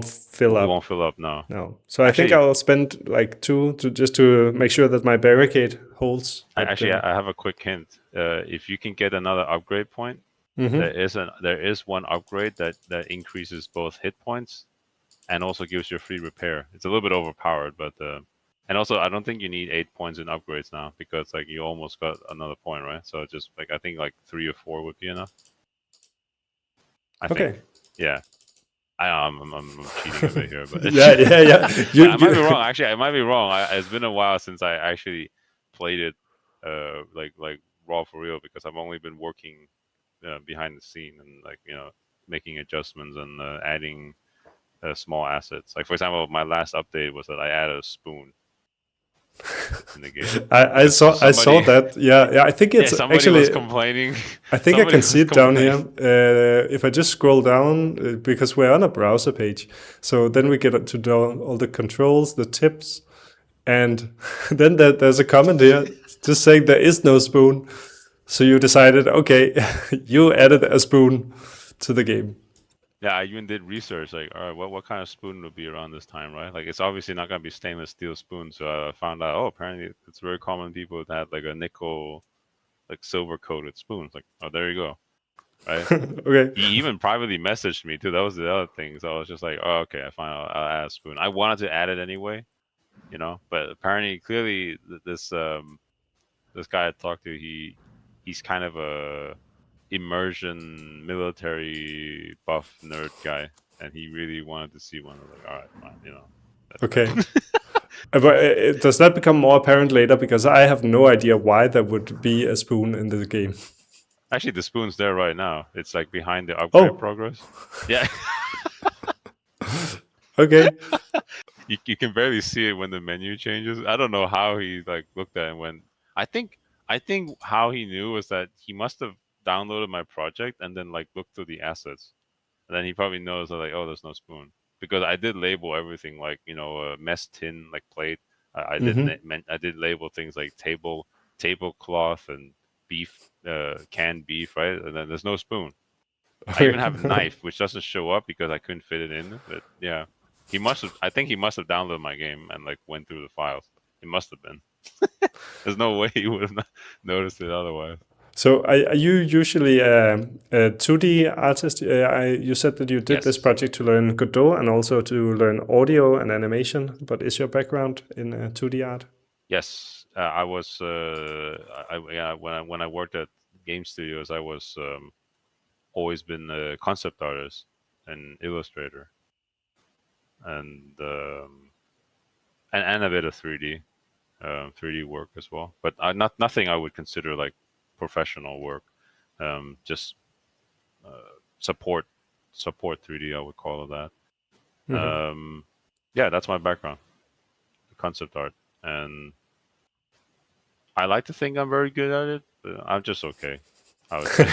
fill It up. won't fill up now. No, so I think Actually, I'll spend like two to just to make sure that my barricade holds. But I have a quick hint. If you can get another upgrade point, mhm. there is one upgrade that increases both hit points and also gives you a free repair. It's a little bit overpowered, but and also I don't think you need 8 points in upgrades now because like you almost got another point, right? So just like I think like 3 or 4 would be enough. I Okay. think, yeah. I'm cheating a bit here, but Yeah. but I might be wrong. Actually, I might be wrong. It's been a while since I actually played it, like raw for real because I've only been working behind the scene and like making adjustments and adding small assets. Like for example, my last update was that I added a spoon in the game I because saw somebody that. Yeah. I think yeah it's somebody was actually. complaining. I think I Somebody can see was it down complaining. here. If I just scroll down, because we're on a browser page, so then we get to down all the controls, the tips, and then there's a comment here just saying there is no spoon. So you decided, okay, you added a spoon to the game. Yeah, I even did research. Like, all right, what kind of spoon would be around this time, right? Like, it's obviously not gonna be stainless steel spoon. So I found out, oh, apparently it's very common people that have like a nickel, like silver coated spoons. Like, oh, there you go, right? Okay. He even privately messaged me too. That was the other thing. So I was just like, oh, okay, I find I'll add a spoon. I wanted to add it anyway, but apparently, clearly, this guy I talked to, he's kind of a immersion military buff nerd guy, and he really wanted to see one. I was like, all right, fine, that's Okay. that. But does that become more apparent later? Because I have no idea why there would be a spoon in the game. Actually, the spoon's there right now. It's like behind the upgrade Oh, progress. Yeah, okay. you can barely see it when the menu changes. I don't know how he like looked at it when I think how he knew was that he must have downloaded my project and then like looked through the assets. And then he probably knows that like, oh, there's no spoon because I did label everything like mess tin, like plate. I did label things like tablecloth and beef, canned beef, right? And then there's no spoon. I Okay. even have a knife, which doesn't show up because I couldn't fit it in. But yeah, he must have. I think he must have downloaded my game and like went through the files. It must have been. There's no way he would have not noticed it otherwise. So are you usually a 2D artist? You said that you did this Yes. project to learn Godot and also to learn audio and animation, but is your background in 2D art? Yes, I was. Yeah, when I worked at game studios, I was always been a concept artist and illustrator, and and a bit of 3D work as well. But nothing I would consider like professional work. Just support 3D. I would call it that. Mhm. Yeah, that's my background, concept art, and I like to think I'm very good at it, but I'm just okay. I would say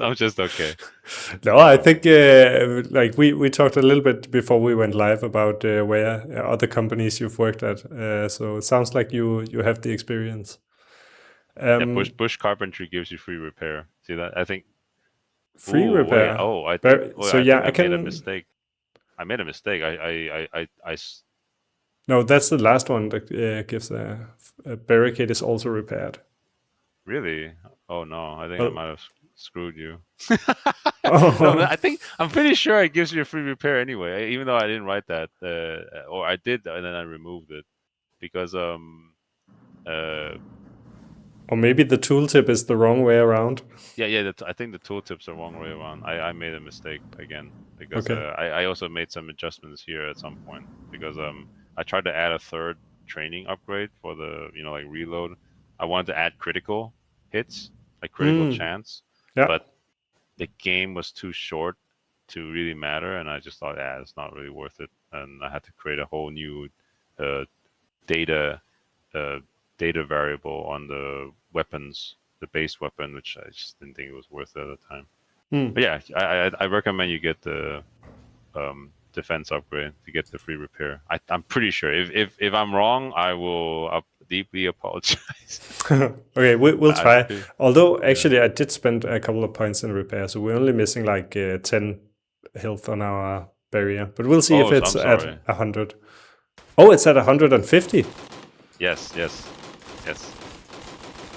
I'm just okay. No, I think like we talked a little bit before we went live about where other companies you've worked at. So it sounds like you have the experience. Yeah, Um, bush carpentry gives you free repair. See that? I think. Free Ooh, wait. repair. Oh, I think. Oh, So I yeah, think I I made a can. mistake. I made a mistake. No, that's the last one that gives a barricade is also repaired. Really. Oh no, I think I Well, might have screwed you. No, oh, I'm pretty sure it gives you a free repair anyway. Even though I didn't write that, or I did, and then I removed it because uh or maybe the tooltip is the wrong way around. yeah, I think the tooltips are wrong way around. I made a mistake again because Okay. I also made some adjustments here at some point because I tried to add a third training upgrade for the like reload. I wanted to add critical hits, like critical Mm, chance, yeah. but the game was too short to really matter, and I just thought, yeah, it's not really worth it, and I had to create a whole new uh, data uh, data variable on the weapons, the base weapon, which I just didn't think it was worth it at the time. Mm. But yeah, I recommend you get the defense upgrade to get the free repair. I'm pretty sure. If I'm wrong, I will deeply apologize. Okay, we'll I'm try. pretty, Although yeah. actually, I did spend a couple of points in repair, so we're only missing like 10 health on our barrier. But we'll see if Oh, so it's I'm at sorry. 100. Oh, it's at 150. Yes, yes, yes.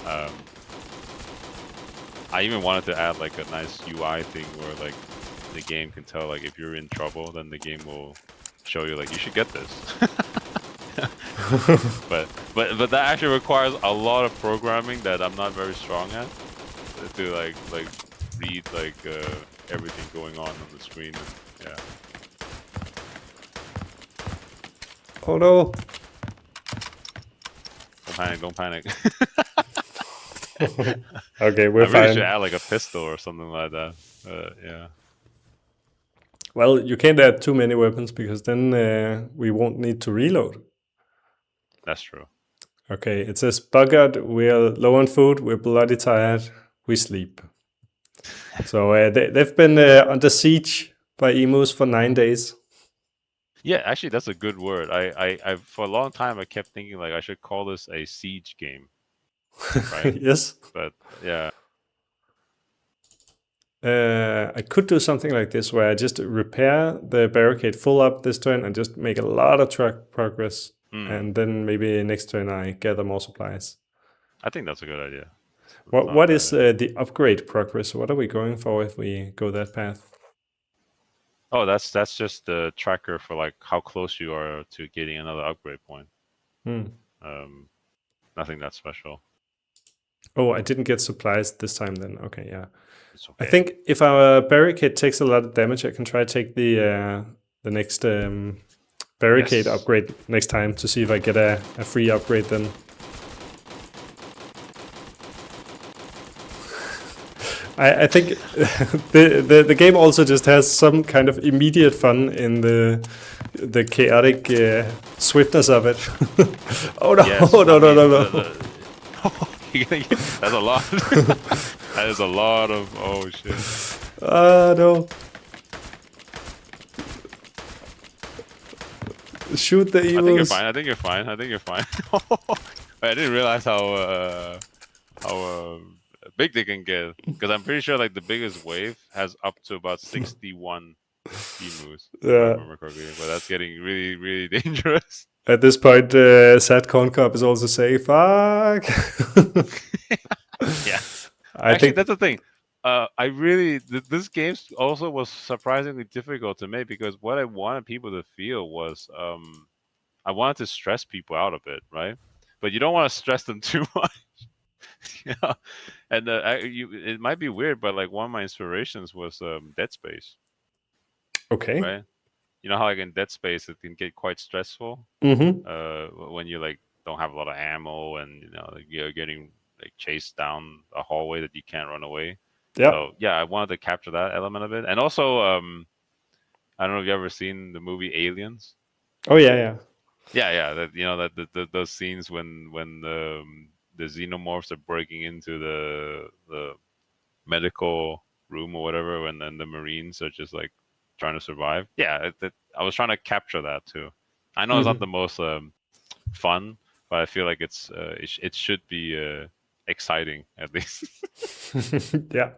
Um, I even wanted to add like a nice UI thing where like the game can tell like if you're in trouble, then the game will show you like you should get this. but that actually requires a lot of programming that I'm not very strong at to like read like everything going on the screen. And, yeah. Oh no. Don't panic. Don't panic. Okay, we're I really should fine. add like a pistol or something like that. Yeah, Well, you can't add too many weapons because then we won't need to reload. that's true. Okay, it says, Buggered, we're low on food, we're bloody tired, we sleep. So they've been under siege by emus for 9 days. Yeah, actually, that's a good word. I for a long time I kept thinking like I should call this a siege game, right? Yes. But yeah, I could do something like this where I just repair the barricade full up this turn and just make a lot of track progress. And then maybe next turn I gather more supplies. I think that's a good idea. It's not a What bad is the upgrade progress? What are we going for if we go that path? Oh, that's just the tracker for like how close you are to getting another upgrade point. Hmm. Nothing that special. Oh, I didn't get supplies this time then. Okay, yeah. It's I okay. think if our barricade takes a lot of damage, I can try to take the next barricade Yes. upgrade next time to see if I get a free upgrade then. I think the game also just has some kind of immediate fun in the chaotic swiftness of it. Oh no! Yes. Oh, no! I No! mean, No! No! that's a lot. That is a lot of oh shit. No! Shoot the I think you're emus! fine. I think you're fine. I think you're fine. I didn't realize how big they can get because I'm pretty sure like the biggest wave has up to about 61 emus if I Yeah. remember correctly. But that's getting really really dangerous. At this point, Sad Corn Cup is also saying, "Fuck." Yeah. I Actually, think. that's the thing. I really this game also was surprisingly difficult to make because what I wanted people to feel was I wanted to stress people out a bit, right? But you don't want to stress them too much. Yeah, and it might be weird, but like one of my inspirations was Dead Space, Okay. right? You know how like in Dead Space it can get quite stressful Mm-hmm. when you like don't have a lot of ammo and you know like, you're getting like chased down a hallway that you can't run away. Yeah. So yeah, I wanted to capture that element of it, and also I don't know if you ever seen the movie Aliens. Oh yeah, yeah. Yeah, that you know that those scenes when the xenomorphs are breaking into the medical room or whatever, and then the Marines are just like trying to survive. Yeah, I was trying to capture that too. I know it's not Mm-hmm. the most fun, but I feel like it should be exciting at least. Yeah.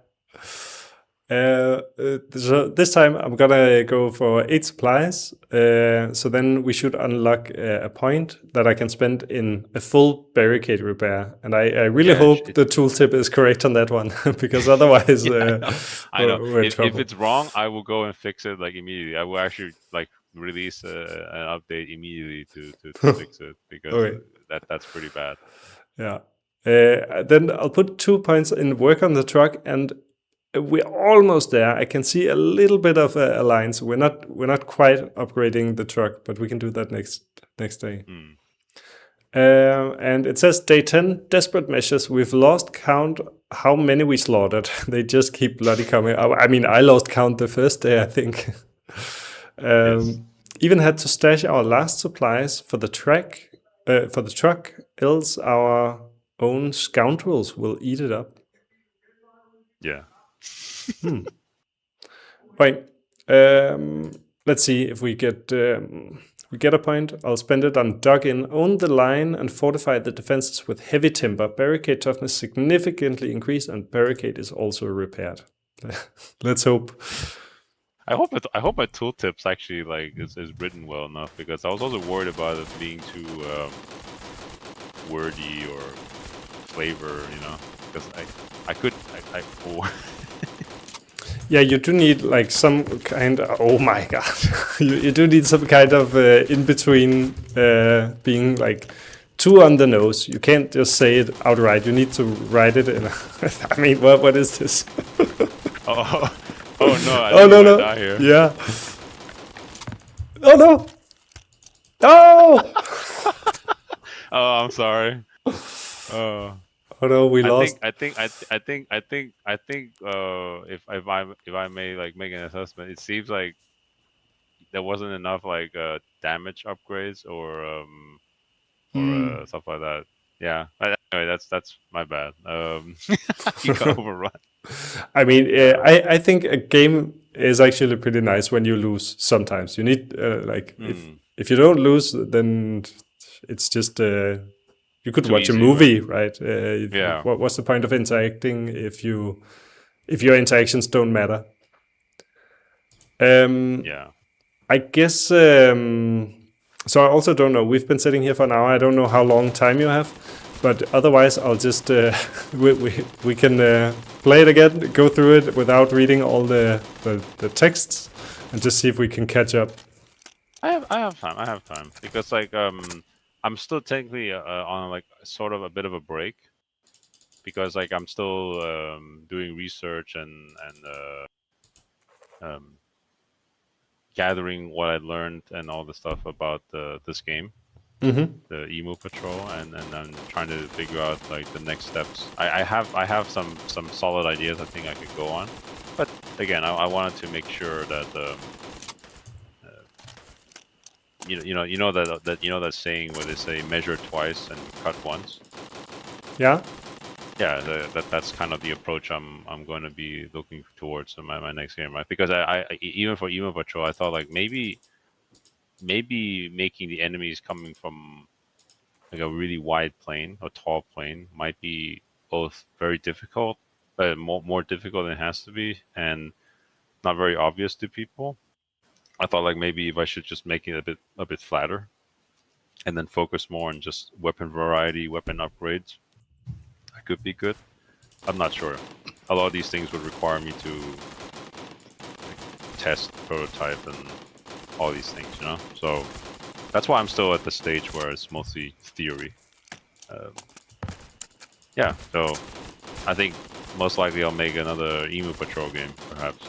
So this time I'm gonna go for 8 supplies. So then we should unlock a point that I can spend in a full barricade repair. And I really Yeah, hope the tooltip is correct on that one, because otherwise I know. we're in If trouble. it's wrong, I will go and fix it like immediately. I will actually like release an update immediately to fix it because Okay. that's pretty bad. Yeah. Then I'll put 2 points in work on the truck, and we're almost there. I can see a little bit of a line, so we're not quite upgrading the truck, but we can do that next day. Hmm. And it says day 10, desperate measures. We've lost count how many we slaughtered. They just keep bloody coming. I mean, I lost count the first day, I think. Yes. Even had to stash our last supplies for the truck, else our own scoundrels will eat it up. Yeah. Right. Let's see if we get a point. I'll spend it on dug in, own the line, and fortify the defenses with heavy timber. Barricade toughness significantly increased, and barricade is also repaired. Let's hope. I hope my tooltips actually like is written well enough because I was also worried about it being too wordy or flavor, you know, because oh. Yeah, you do need like some kind of, oh my god, you do need some kind of in between being like too on the nose. You can't just say it outright. You need to write it in. I mean, what is this? Oh no! I Oh think no I no! die here. Yeah. Oh no! Oh! Oh, I'm sorry. Oh. Oh no, we I lost. think I think I th- I think if I may like make an assessment, it seems like there wasn't enough like damage upgrades or Hmm. stuff like that. Yeah. Anyway, that's my bad. You got overrun. I mean, Uh, I think a game is actually pretty nice when you lose. Sometimes you need like hmm. if you don't lose, then it's just you could Too watch a easy, right? movie, right? Yeah. What's the point of interacting if your interactions don't matter? Um, Yeah. I guess. So I also don't know. We've been sitting here for an hour. I don't know how long time you have, but otherwise, I'll just we can play it again, go through it without reading all the texts, and just see if we can catch up. I have time. I have time because like I'm still technically on like sort of a bit of a break because like I'm still doing research and um, gathering what I learned and all the stuff about this game, Mm-hmm. the Emu Patrol, and I'm trying to figure out like the next steps. I have some solid ideas I think I could go on, but again, I wanted to make sure that uh, that saying where they say measure twice and cut once. Yeah. Yeah, that's kind of the approach I'm going to be looking towards in my next game, right? Because even for Emo Patrol, I thought like maybe making the enemies coming from like a really wide plane or tall plane might be both very difficult, more difficult than it has to be, and not very obvious to people. I thought like maybe if I should just make it a bit flatter and then focus more on just weapon variety, weapon upgrades, that could be good. I'm not sure. A lot of these things would require me to like test, prototype, and all these things, you know. So that's why I'm still at the stage where it's mostly theory. Um, yeah. So I think most likely I'll make another Emu Patrol game, perhaps.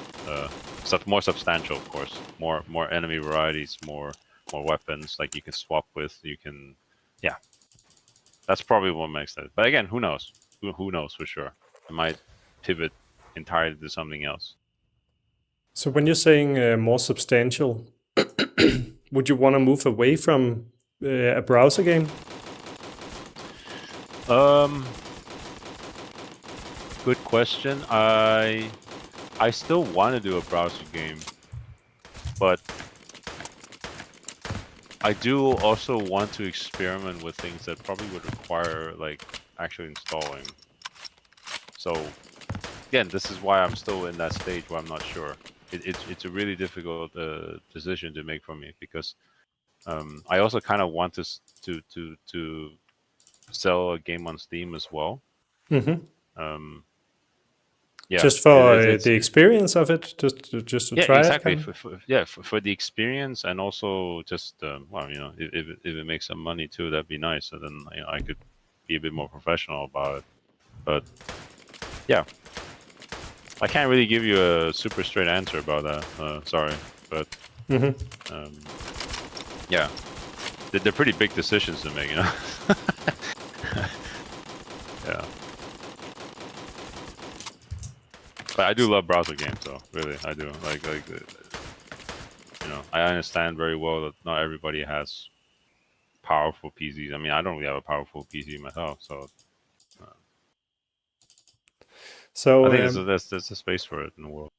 Stuff more substantial, of course. More enemy varieties, more weapons like you can swap with. You can, yeah. That's probably what makes it. But again, who knows? Who knows for sure? I might pivot entirely to something else. So when you're saying more substantial, would you want to move away from a browser game? Um, Good question. I still want to do a browser game, but I do also want to experiment with things that probably would require like actually installing. So again, this is why I'm still in that stage where I'm not sure. It's a really difficult decision to make for me because I also kind of want to sell a game on Steam as well. Mm-hmm. Um, yeah, Just for it's the experience of it, just to yeah, try it, exactly. kind of. For the experience and also just well, if it makes some money too, that'd be nice. So then I could be a bit more professional about it. But yeah, I can't really give you a super straight answer about that. Sorry, but Mm-hmm. um, yeah, they're pretty big decisions to make, you know. Yeah, but I do love browser games, though. Really, I do. I understand very well that not everybody has powerful PCs. I mean, I don't really have a powerful PC myself, so uh, I So think there's a space for it in the world.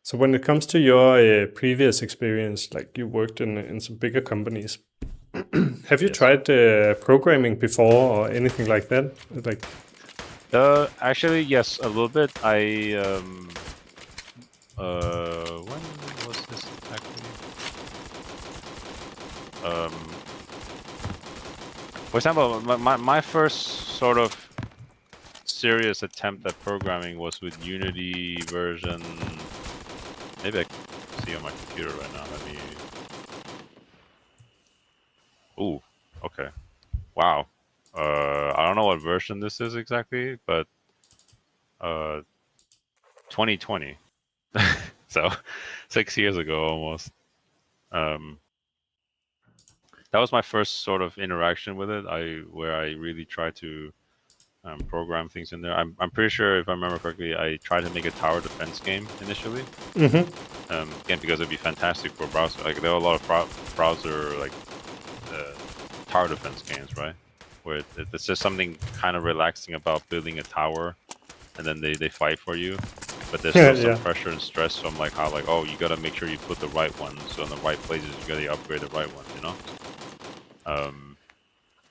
so when it comes to your previous experience, like you worked in some bigger companies, have you Yes. tried programming before or anything like that? Like, Actually, yes, a little bit. When was this exactly? For example, my first sort of serious attempt at programming was with Unity version. Maybe I can see on my computer right now. Let me. Ooh, okay. Wow. I don't know what version this is exactly, but uh, 2020. So 6 years ago almost. Um, that was my first sort of interaction with it. Where I really tried to program things in there. I'm pretty sure, if I remember correctly, I tried to make a tower defense game initially. Again, because it'd be fantastic for browser. Like there are a lot of browser like tower defense games, right? Where it's just something kind of relaxing about building a tower, and then they fight for you. But there's still some pressure and stress from like how like, oh, you gotta make sure you put the right ones in the right places. You gotta upgrade the right ones, you know.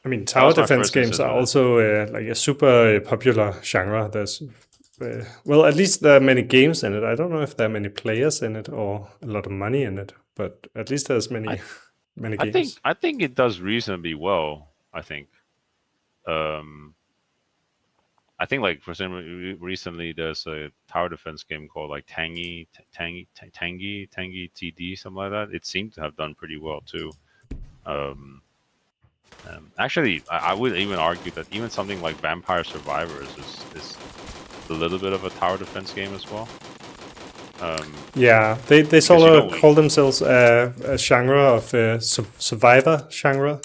I mean, tower defense games are also like a super popular genre. There's well, at least there are many games in it. I don't know if there are many players in it or a lot of money in it, but at least there's many games. I think it does reasonably well. I think. I think like for some recently there's a tower defense game called like Tangy TD, something like that. It seemed to have done pretty well too. Actually, I would even argue that even something like Vampire Survivors is a little bit of a tower defense game as well. Yeah, they sort of call themselves a genre of survivor genre.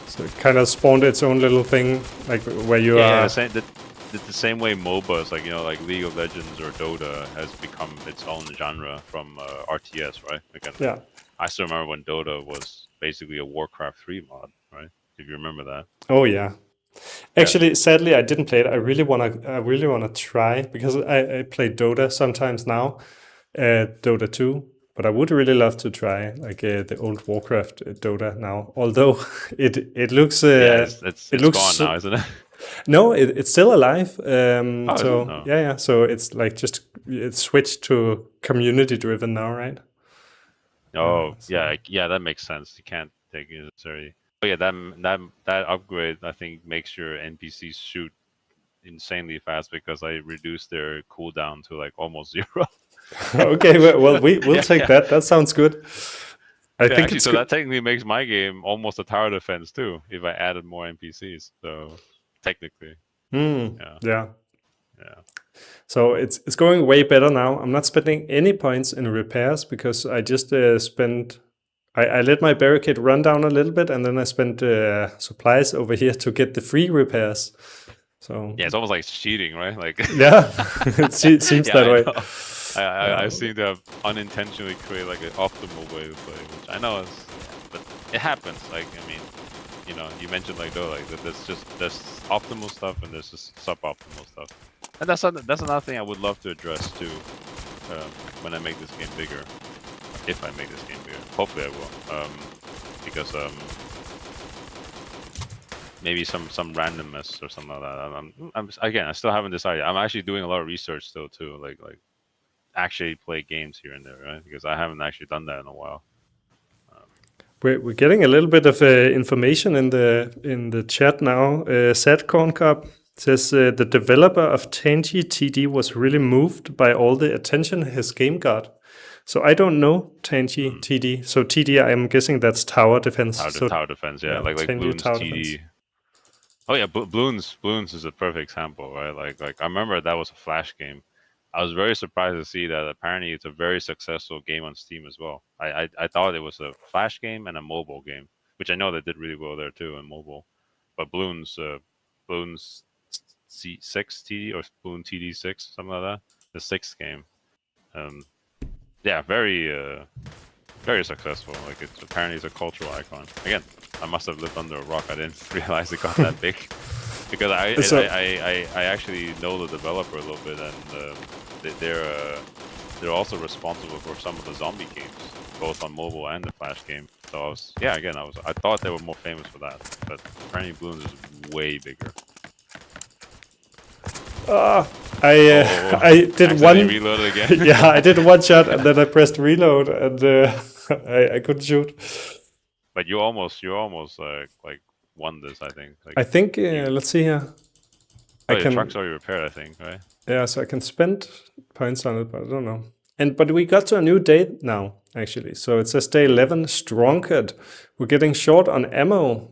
So it kind of spawned its own little thing, like where you are. The same way MOBAs, like like League of Legends or Dota, has become its own genre from RTS, right? Again, yeah. I still remember when Dota was basically a Warcraft 3 mod, right? If you remember that. Oh yeah. Actually, sadly, I didn't play it. I really wanna try, because I play Dota sometimes now, Dota 2. But I would really love to try like the old Warcraft Dota now. Although it looks it's looks gone now, isn't it? No, it's still alive. So no. yeah. So it's like it's switched to community driven now, right? Oh yeah, that makes sense. You can't take it necessarily. But yeah, that upgrade I think makes your NPCs shoot insanely fast, because I reduced their cooldown to like almost 0. Okay, well we'll take that. That sounds good. I think actually, so that technically makes my game almost a tower defense too, if I added more NPCs. So technically, yeah. So it's going way better now. I'm not spending any points in repairs, because I just spent. I let my barricade run down a little bit, and then I spent supplies over here to get the free repairs. So yeah, it's almost like cheating, right? Like yeah, it seems that way. I seem to have unintentionally created like an optimal way to play, which I know is, but it happens. Like I mean, you mentioned like there's optimal stuff and there's just suboptimal stuff, and that's another thing I would love to address too, when I make this game bigger. If I make this game bigger, hopefully I will, because maybe some randomness or something like that. I still haven't decided. I'm actually doing a lot of research still too, like actually play games here and there, right? Because I haven't actually done that in a while. We're getting a little bit of information in the chat now. Sad Corn Cup says the developer of Tangy TD was really moved by all the attention his game got. So I don't know Tangy TD. So TD, I'm guessing that's tower defense. Tower defense, yeah, like Bloons TD. Defense. Oh yeah, Bloons is a perfect example, right? Like I remember that was a Flash game. I was very surprised to see that apparently it's a very successful game on Steam as well. I thought it was a Flash game and a mobile game, which I know they did really well there too in mobile. But Bloons 6 TD or Bloon TD6, something like that, the 6th game. Yeah, very successful. Like apparently it's a cultural icon. Again, I must have lived under a rock. I didn't realize it got that big. Because I actually know the developer a little bit, and they're also responsible for some of the zombie games, both on mobile and the Flash game. So I thought they were more famous for that, but apparently Bloons is way bigger. I did one reload again. Yeah, I did one shot and then I pressed reload and I couldn't shoot. But you almost like won this, I think. Like, I think let's see here. Your truck's already repaired, I think, right? Yeah, so I can spend points on it, but I don't know. But we got to a new date now, actually. So it says day 11, Stronghead. We're getting short on ammo.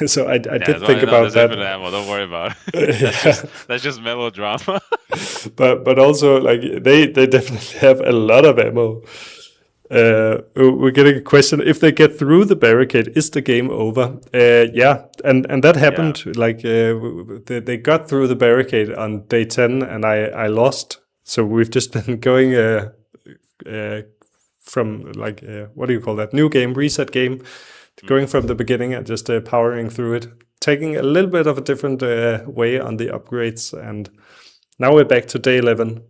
So I did think about that. Ammo, don't worry about it. That's just melodrama. but also, like, they definitely have a lot of ammo. We're getting a question: if they get through the barricade, is the game over? Yeah, and that happened. Like they got through the barricade on day 10, and I lost. So we've just been going from like what do you call that? New game, reset game, going from the beginning and just powering through it, taking a little bit of a different way on the upgrades, and now we're back to day 11.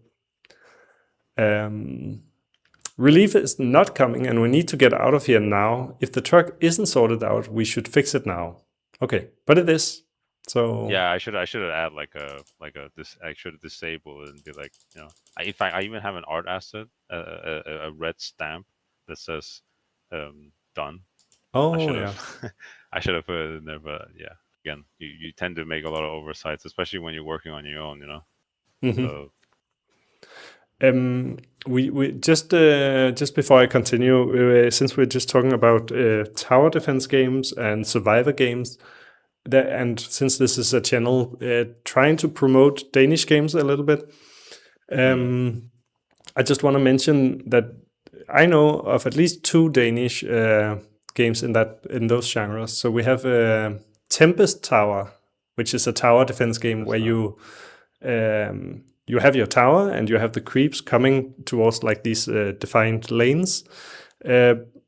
Relief is not coming, and we need to get out of here now. If the truck isn't sorted out, we should fix it now. Okay, but it is. So Yeah, I should add I should disable it and be like, if I even have an art asset, a red stamp that says done. I Oh should yeah. have I should have put it in there, but yeah, again, you tend to make a lot of oversights, especially when you're working on your own, So we just before I continue, since we're just talking about tower defense games and survivor games, and since this is a channel trying to promote Danish games a little bit, I just want to mention that I know of at least 2 Danish games in those genres. So we have Tempest Tower, which is a tower defense game where you have your tower and you have the creeps coming towards like these defined lanes.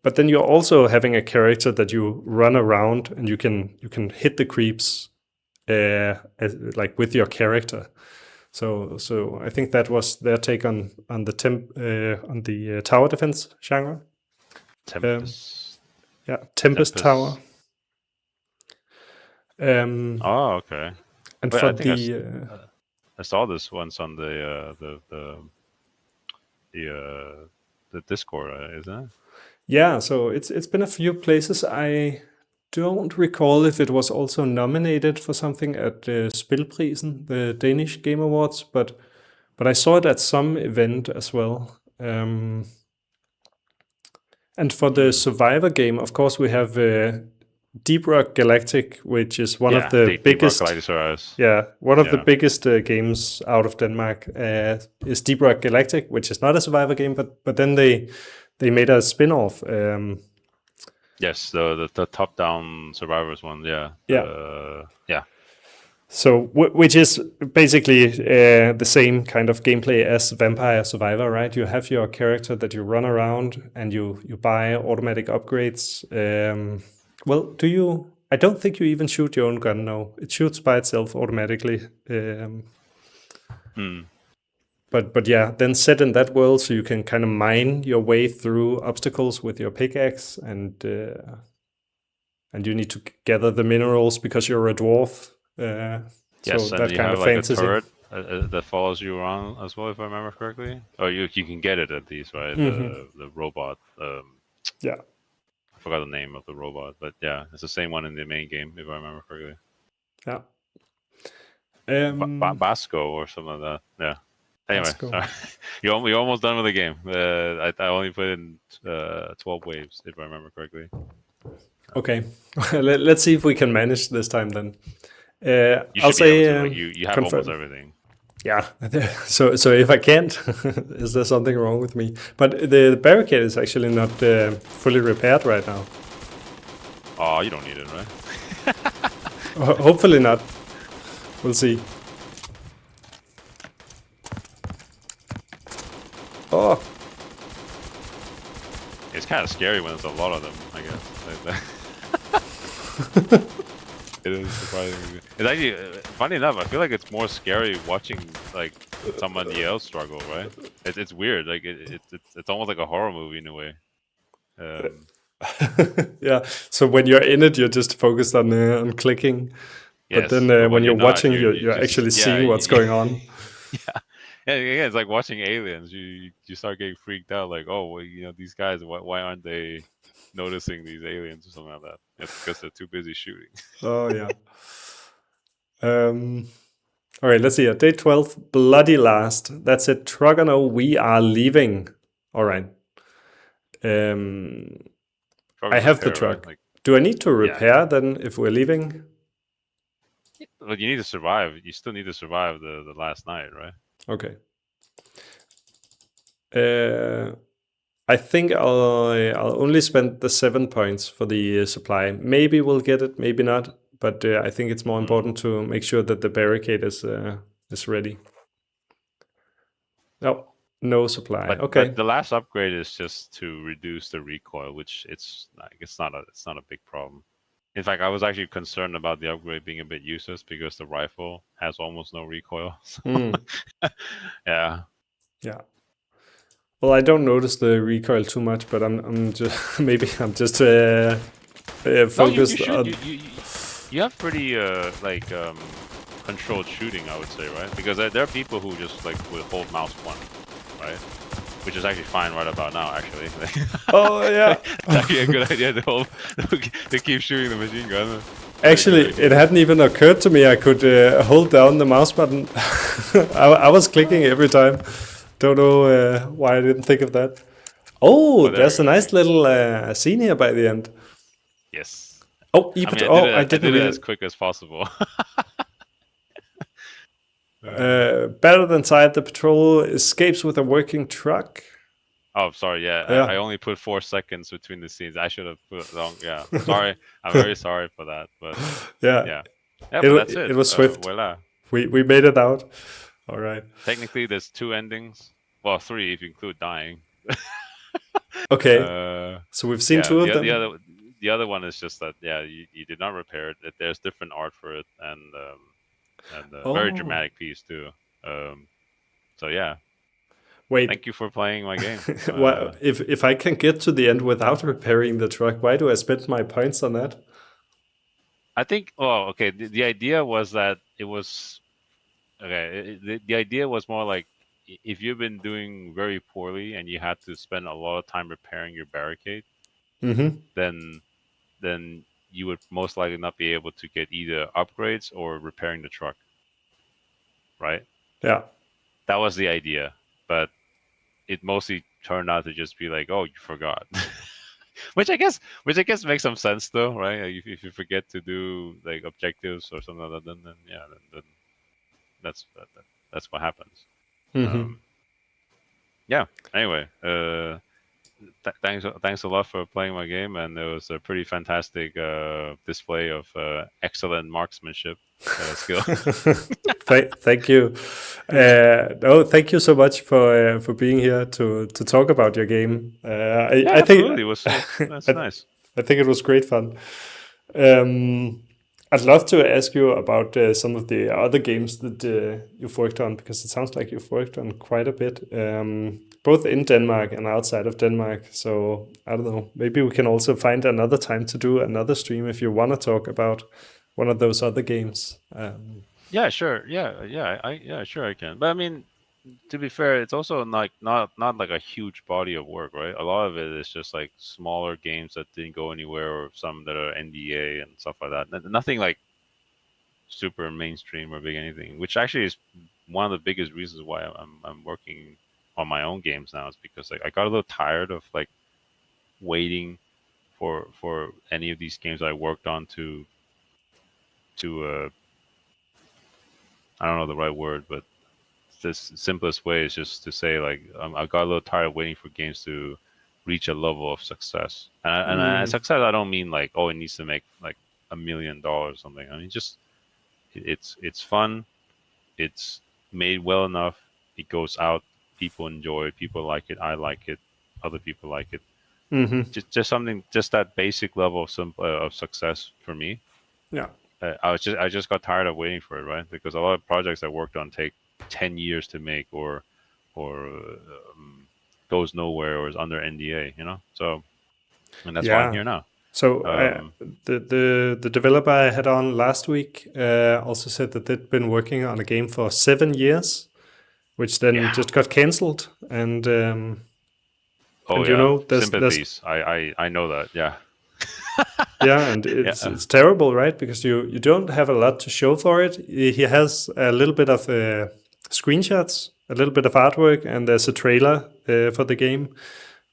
But then you're also having a character that you run around and you can hit the creeps like with your character. So I think that was their take on the tower defense genre. Tempest. Tempest Tower. Oh, okay. And Wait, for I think the I saw this once on the Discord, isn't it? yeah, so it's been a few places. I don't recall if it was also nominated for something at Spilprisen, the Danish Game Awards, but I saw it at some event as well. And for the survivor game, of course, we have Deep Rock Galactic, which is one of the biggest. One of the biggest games out of Denmark is Deep Rock Galactic, which is not a survivor game, but then they made a spin-off. Yes, the top-down survivors one. Yeah. Yeah. So, which is basically the same kind of gameplay as Vampire Survivor, right? You have your character that you run around and you buy automatic upgrades. Well, do you? I don't think you even shoot your own gun. No, it shoots by itself automatically. But yeah, then set in that world, so you can kind of mine your way through obstacles with your pickaxe, and you need to gather the minerals because you're a dwarf. Yes, so and that you kind have of fantasy. A turret that follows you around as well, if I remember correctly. Or you can get it at least, right? The robot. Yeah. I forgot the name of the robot, but yeah, it's the same one in the main game, if I remember correctly. Yeah. Basco or something like that. Yeah. Anyway, sorry. You're almost done with the game. I only put in 12 waves, if I remember correctly. Okay. Let's see if we can manage this time then. I'll say you have confirm. Almost everything. Yeah. So if I can't, is there something wrong with me? But the barricade is actually not fully repaired right now. Oh, you don't need it, right? Hopefully not. We'll see. Oh. It's kind of scary when there's a lot of them, I guess. It is surprising. It's actually, funny enough, I feel like it's more scary watching like somebody else struggle, right? It's weird. Like it's almost like a horror movie in a way. Yeah. So when you're in it, you're just focused on clicking. Yes, but then when you're watching, you're just, actually seeing what's going on. Yeah. Yeah, again, it's like watching Aliens. You start getting freaked out, like, oh, well, these guys, why aren't they noticing these aliens or something like that? It's because they're too busy shooting. Oh yeah. All right, let's see. Day 12, bloody last. That's it. Trogano, we are leaving. All right. I have the truck. Right? Do I need to repair then if we're leaving? But you need to survive. You still need to survive the last night, right? Okay. I think I'll only spend the 7 points for the supply. Maybe we'll get it, maybe not. But I think it's more Mm. important to make sure that the barricade is ready. No, no supply. But Okay. the last upgrade is just to reduce the recoil, which it's like it's not a big problem. In fact, I was actually concerned about the upgrade being a bit useless because the rifle has almost no recoil. So, Mm, yeah. yeah. Well, I don't notice the recoil too much, but I'm just maybe I'm just No, focused you should on. you have pretty controlled shooting, I would say, right? Because there are people who just like will hold mouse one, right? Which is actually fine right about now, actually. Oh yeah. It's actually a good idea to hold to keep shooting the machine gun. Very good Actually, it idea. hadn't even occurred to me I could hold down the mouse button. I was clicking every time. Don't know why I didn't think of that. Oh, Oh, there there's a we go. nice little scene here by the end. Yes. Oh, I mean, Oh, I I didn't did it read as it. quick as possible. uh, Better than Side, the patrol escapes with a working truck. oh, sorry. Yeah, Yeah, I only put 4 seconds between the scenes. I should have put long. Yeah, sorry. I'm very sorry for that. But yeah. yeah, yeah. But that's It it. was swift. Voila. We made it out. All right. Technically, there's two endings. Well, three if you include dying. Okay. Uh, So we've seen yeah. two of them. The other one is just that you did not repair it. There's different art for it and a very Oh, dramatic piece too. Um, so yeah, wait. thank you for playing my game. Well, if I can get to the end without repairing the truck, why do I spend my points on that? I think. Oh, okay. The idea was that it was okay. The idea was more like if you've been doing very poorly and you had to spend a lot of time repairing your barricade, Mm-hmm. then you would most likely not be able to get either upgrades or repairing the truck, right? Yeah. That was the idea, but it mostly turned out to just be like, oh, you forgot. Which I guess makes some sense though, right? Like, if you forget to do like objectives or something like that, then yeah, then that's what happens. Mm-hmm. Um, yeah. Anyway, thanks a lot for playing my game, and it was a pretty fantastic display of excellent marksmanship skill. Thank you. No, thank you so much for being here to talk about your game. Yeah, I think absolutely. That's nice. I think it was great fun. Um, I'd love to ask you about some of the other games that you've worked on because it sounds like you've worked on quite a bit, both in Denmark and outside of Denmark. So I don't know. Maybe we can also find another time to do another stream if you want to talk about one of those other games. Yeah, sure. Yeah, sure I can. But I mean, to be fair, it's also like not like a huge body of work, right? A lot of it is just like smaller games that didn't go anywhere, or some that are NDA and stuff like that. Nothing like super mainstream or big anything. Which actually is one of the biggest reasons why I'm working on my own games now. Is because like I got a little tired of like waiting for any of these games I worked on to I don't know the right word, but the simplest way is just to say like I got a little tired of waiting for games to reach a level of success. And mm, success, I don't mean like oh it needs to make like $1 million or something. I mean just it's fun. It's made well enough. It goes out. People enjoy it. People like it. I like it. Other people like it. hmm. Just something. Just that basic level of success for me. Yeah. I just got tired of waiting for it, right? Because a lot of projects I worked on take 10 years to make, or goes nowhere, or is under NDA. You know, so and that's why I'm Yeah. here now. So Um, the developer I had on last week also said that they'd been working on a game for 7 years, which then yeah. just got cancelled. Oh And you yeah. know, there's Sympathies. I know that. Yeah. yeah, and Yeah. it's terrible, right? Because you don't have a lot to show for it. He has a little bit of screenshots, a little bit of artwork, and there's a trailer for the game.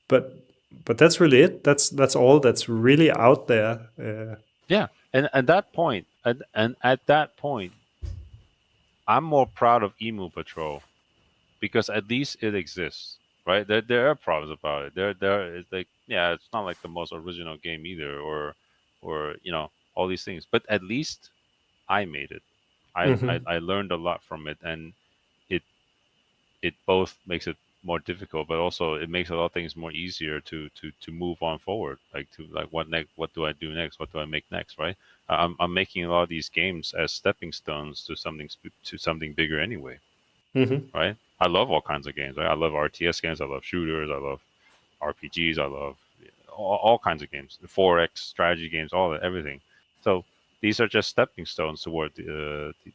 But that's really it. That's all that's really out there. Yeah, and at that point, and at that point, I'm more proud of Emu Patrol because at least it exists. right? There are problems about it. There is like, yeah, it's not like the most original game either, or all these things. But at least I made it. Hmm. I learned a lot from it, and it it both makes it more difficult, but also it makes a lot of things more easier to move on forward. Like to like what next? What do I do next? What do I make next? Right? I'm making a lot of these games as stepping stones to something bigger anyway. Hmm. Right? I love all kinds of games. Right? I love RTS games. I love shooters. I love RPGs. I love all kinds of games. 4X strategy games. All that, everything. So these are just stepping stones toward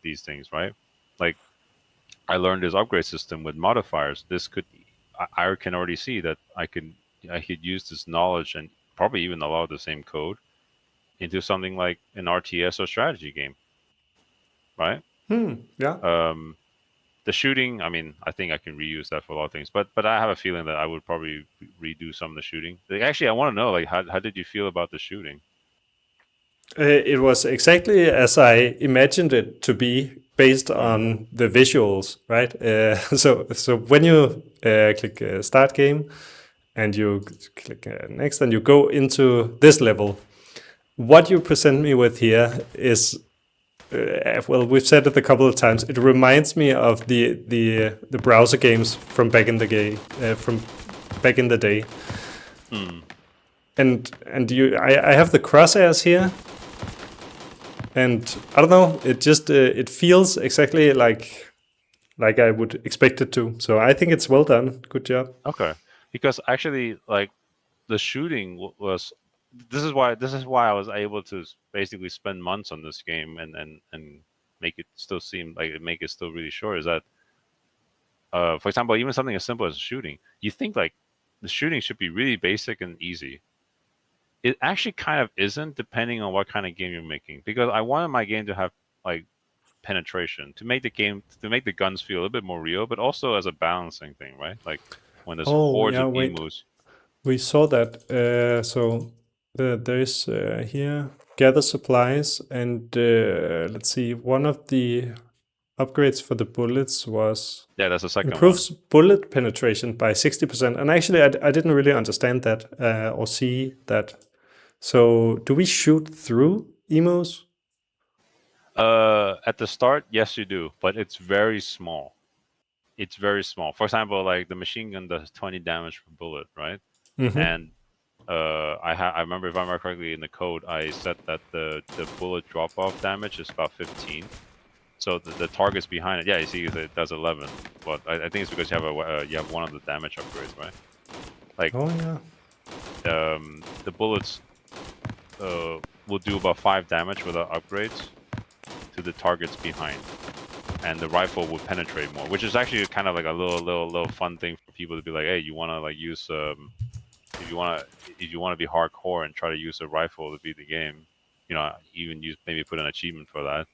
these things, right? Like I learned this upgrade system with modifiers. This could I can already see that I could use this knowledge and probably even a lot of the same code into something like an RTS or strategy game, right? Yeah. Um, the shooting, I mean, I think I can reuse that for a lot of things, but I have a feeling that I would probably redo some of the shooting. Like, actually, I want to know, like, how did you feel about the shooting? It was exactly as I imagined it to be based Mm. on the visuals, right? So when you click start game and you click next and you go into this level, what you present me with here is well, we've said it a couple of times. It reminds me of the browser games from back in the day, Mm. and I have the crosshairs here, and I don't know. It just it feels exactly like I would expect it to. So I think it's well done. Good job. Okay, because actually, like the shooting was this is why I was able to basically spend months on this game and make it still seem like make it still really short. Is that for example, even something as simple as shooting, you think like the shooting should be really basic and easy. It actually kind of isn't, depending on what kind of game you're making. Because I wanted my game to have like penetration to make the guns feel a little bit more real, but also as a balancing thing, right? Like when there's Oh hordes yeah, of wait. emus. We saw that. So there is here gather supplies, and let's see. One of the upgrades for the bullets was Yeah, that's the second one. improves bullet penetration by 60%. And actually, I didn't really understand that or see that. So do we shoot through emos? At the start, yes, you do, but it's very small. It's very small. For example, like the machine gun does 20 damage per bullet, right? Mm-hmm. And I remember, if I remember correctly, in the code I set that the bullet drop off damage is about 15. So the targets behind it, yeah, you see it does 11. But I think it's because you have one of the damage upgrades, right? Like Oh yeah. the bullets will do about 5 damage without upgrades to the targets behind, and the rifle will penetrate more, which is actually kind of like a little fun thing for people to be like, hey, you want to like use if you want to be hardcore and try to use a rifle to beat the game, even use maybe put an achievement for that.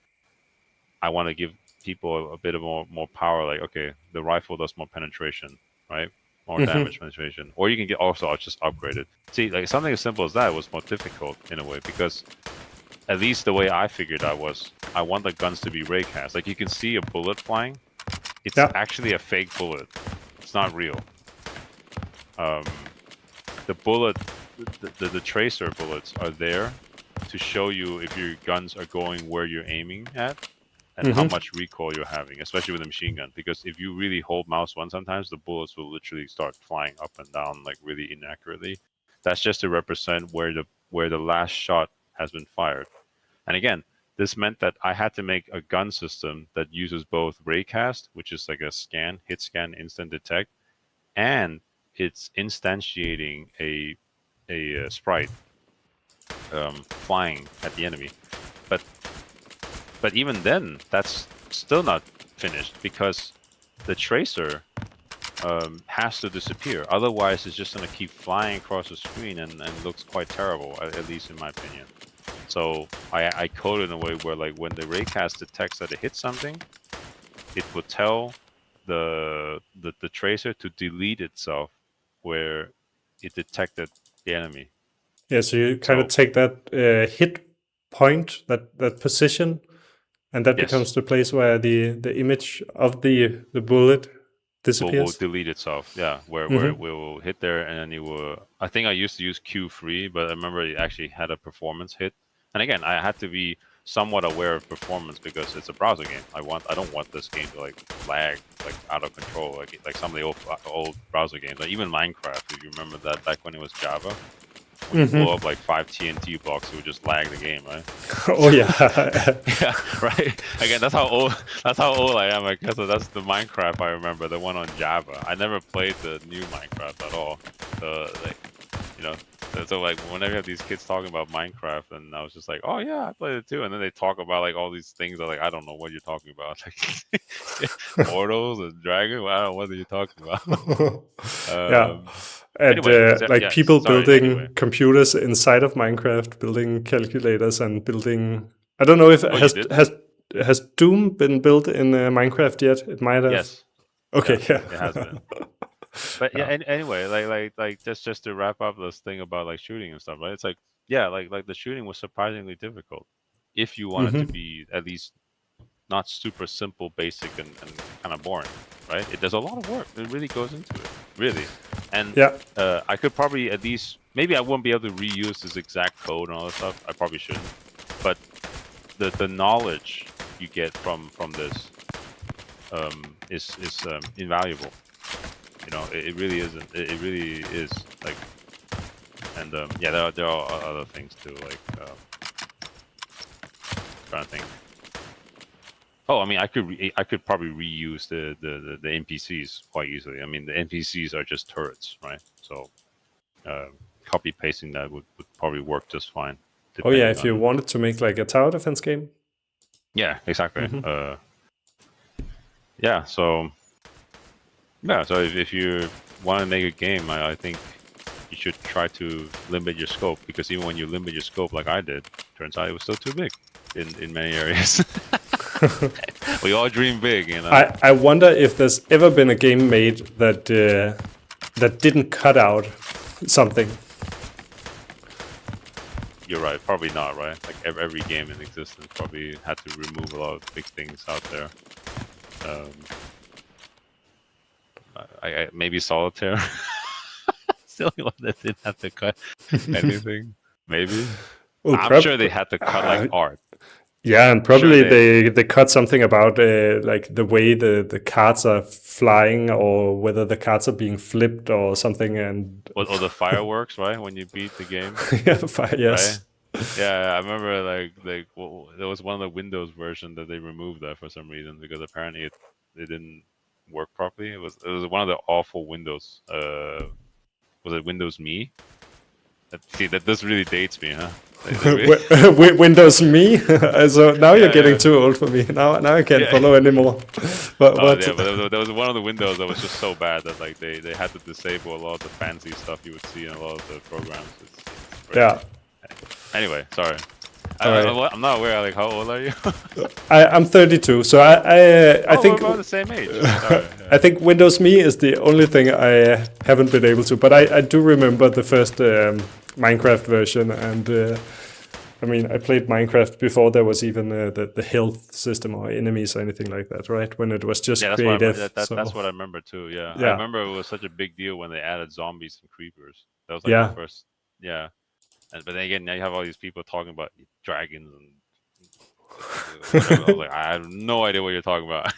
I want to give people a bit of more power. Like, okay, the rifle does more penetration, right? More Mm-hmm. damage penetration, or you can get also just upgrade it. See, like something as simple as that was more difficult in a way, because at least the way I figured out was I want the guns to be raycast. Like you can see a bullet flying, it's Yeah. actually a fake bullet. It's not real. Um, the bullet, the tracer bullets are there to show you if your guns are going where you're aiming at and how Mm-hmm. much recoil you're having, especially with a machine gun. Because if you really hold mouse one, sometimes the bullets will literally start flying up and down like really inaccurately. That's just to represent where the last shot has been fired. And again, this meant that I had to make a gun system that uses both raycast, which is like a scan, hit scan, instant detect, and it's instantiating a sprite flying at the enemy. But even then, that's still not finished, because the tracer has to disappear. Otherwise, it's just going to keep flying across the screen and looks quite terrible, at least in my opinion. So I coded in a way where, like, when the raycast detects that it hits something, it will tell the tracer to delete itself where it detected the enemy. Yeah. So you kind of So take that hit point, that position, and that yes, becomes the place where the image of the bullet will disappears. delete itself. Yeah, where it Mm-hmm. will hit there, and then it will. I think I used to use Q3, but I remember it actually had a performance hit. And again, I had to be somewhat aware of performance because it's a browser game. I don't want this game to like lag like out of control like some of the old browser games. Like even Minecraft, if you remember that back when it was Java, when you blow Mm-hmm. up like 5 TNT blocks, it would just lag the game, right? Oh yeah. Yeah, right. Again, that's how old. That's how old I am. I guess so that's the Minecraft I remember, the one on Java. I never played the new Minecraft at all. So like, you know, so like whenever you have these kids talking about Minecraft, and I was just like, oh yeah, I played it too. And then they talk about like all these things that like I don't know what you're talking about, like portals and dragon. Well, I don't know what are you talking about. Yeah. um. And Anyway, like yeah. people Sorry. Anyway. building computers inside of Minecraft, building calculators and building. I don't know if Oh, you did? has Doom been built in Minecraft yet? It might have. Yes. Okay, Yes, yeah. it has been. But yeah, Yeah. anyway, like just to wrap up this thing about like shooting and stuff, right? It's like yeah, like the shooting was surprisingly difficult if you wanted to Hmm. be at least not super simple, basic, and kind of boring, right? It does a lot of work. It really goes into it, really. And Yeah. I could probably at least maybe I wouldn't be able to reuse this exact code and all that stuff. I probably shouldn't. But the knowledge you get from this is invaluable. You know, it really isn't. It really is like, and yeah, there are other things too. Like, trying to think. Oh, I mean, I could probably reuse the NPCs quite easily. I mean, the NPCs are just turrets, right? So, uh, copy pasting that would probably work just fine, Oh yeah. depending If you on. wanted to make like a tower defense game. Yeah, exactly. Hmm. Yeah. So yeah. So if you want to make a game, I think you should try to limit your scope because even when you limit your scope like I did, turns out it was still too big in many areas. We all dream big, you know. I wonder if there's ever been a game made that didn't cut out something. You're right, probably not, right? Like every game in existence probably had to remove a lot of big things out there. Um, maybe Solitaire. It's the only one that didn't have to cut anything. Maybe. Well, I'm sure they had to cut like art. yeah, and Sure probably they. they cut something about like the way the cards are flying, or whether the cards are being flipped or something. And Or the fireworks, right? When you beat the game, yeah, right? yes, Yeah, I remember there was one of the Windows version that they removed that for some reason because apparently it didn't work properly. It was one of the awful Windows. Was it Windows Me? See, that this really dates me, huh? Windows me. So now you're Yeah, getting yeah, too old for me. Now I can't yeah. follow anymore. But Oh what? yeah, but there was one of the Windows that was just so bad that like they had to disable a lot of the fancy stuff you would see in a lot of the programs. It's crazy. Yeah. Anyway, sorry. All right. I'm not aware. Like, how old are you? I'm 32, so I Oh, we're think about the same age. Sorry. I Yeah. think Windows Me is the only thing I haven't been able to. But I do remember the first Minecraft version, and I mean I played Minecraft before there was even the health system or enemies or anything like that, right? When it was just Yeah, creative. that's So what I remember too. Yeah, I yeah, remember it was such a big deal when they added zombies and creepers. That was like the yeah. first. Yeah, but then again, now you have all these people talking about dragons and whatever. I was like, I have no idea what you're talking about.